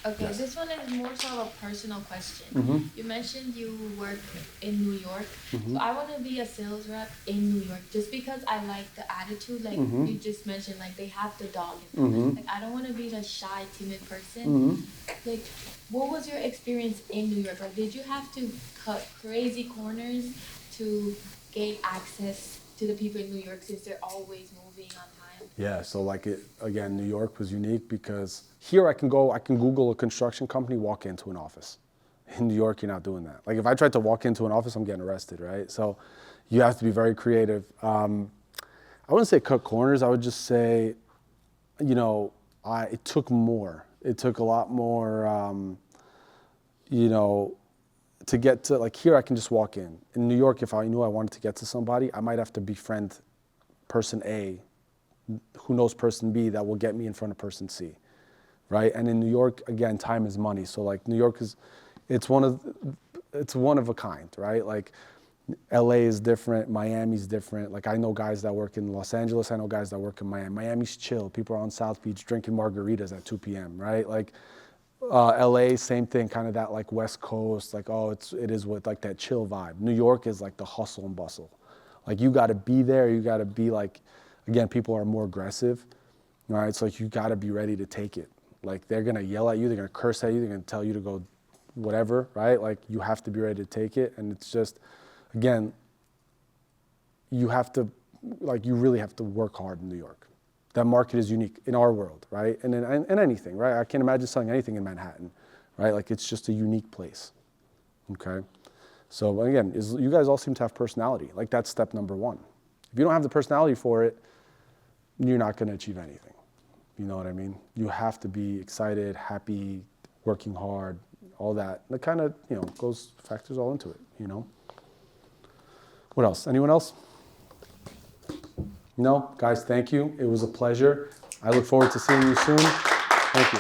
Okay, Yes. This one is more so a personal question. Mm-hmm. You mentioned you work in New York. Mm-hmm. So I want to be a sales rep in New York just because I like the attitude. Like Mm-hmm. you just mentioned, like they have the dog in them. Mm-hmm. Like I don't want to be the shy, timid person. Mm-hmm. Like, what was your experience in New York? Like, did you have to cut crazy corners to gain access to the people in New York since they're always moving on time? Yeah, so like again, New York was unique because here I can Google a construction company, walk into an office. In New York, you're not doing that. Like if I tried to walk into an office, I'm getting arrested, right? So you have to be very creative. I wouldn't say cut corners. I would just say, it took more. It took a lot more, to get to, like here I can just walk in. In New York, if I knew I wanted to get to somebody, I might have to befriend person A who knows person B that will get me in front of person C, right? And in New York, again, time is money. So like New York it's one of a kind, right? Like LA is different, Miami's different. Like I know guys that work in Los Angeles, I know guys that work in Miami. Miami's chill. People are on South Beach drinking margaritas at 2 p.m., right? Like LA, same thing, kind of that like West Coast, like it is with like that chill vibe. New York is like the hustle and bustle. Like you got to be there, you got to be like, again, people are more aggressive, right? So like you got to be ready to take it. Like they're gonna yell at you, they're gonna curse at you, they're gonna tell you to go whatever, right? Like you have to be ready to take it. And it's just, again, you really have to work hard in New York. That market is unique in our world, right? And in anything, right? I can't imagine selling anything in Manhattan, right? Like it's just a unique place, okay? So again, you guys all seem to have personality. Like that's step number one. If you don't have the personality for it, you're not gonna achieve anything. You know what I mean? You have to be excited, happy, working hard, all that. That kind of, factors all into it, What else? Anyone else? No? Guys, thank you. It was a pleasure. I look forward to seeing you soon. Thank you.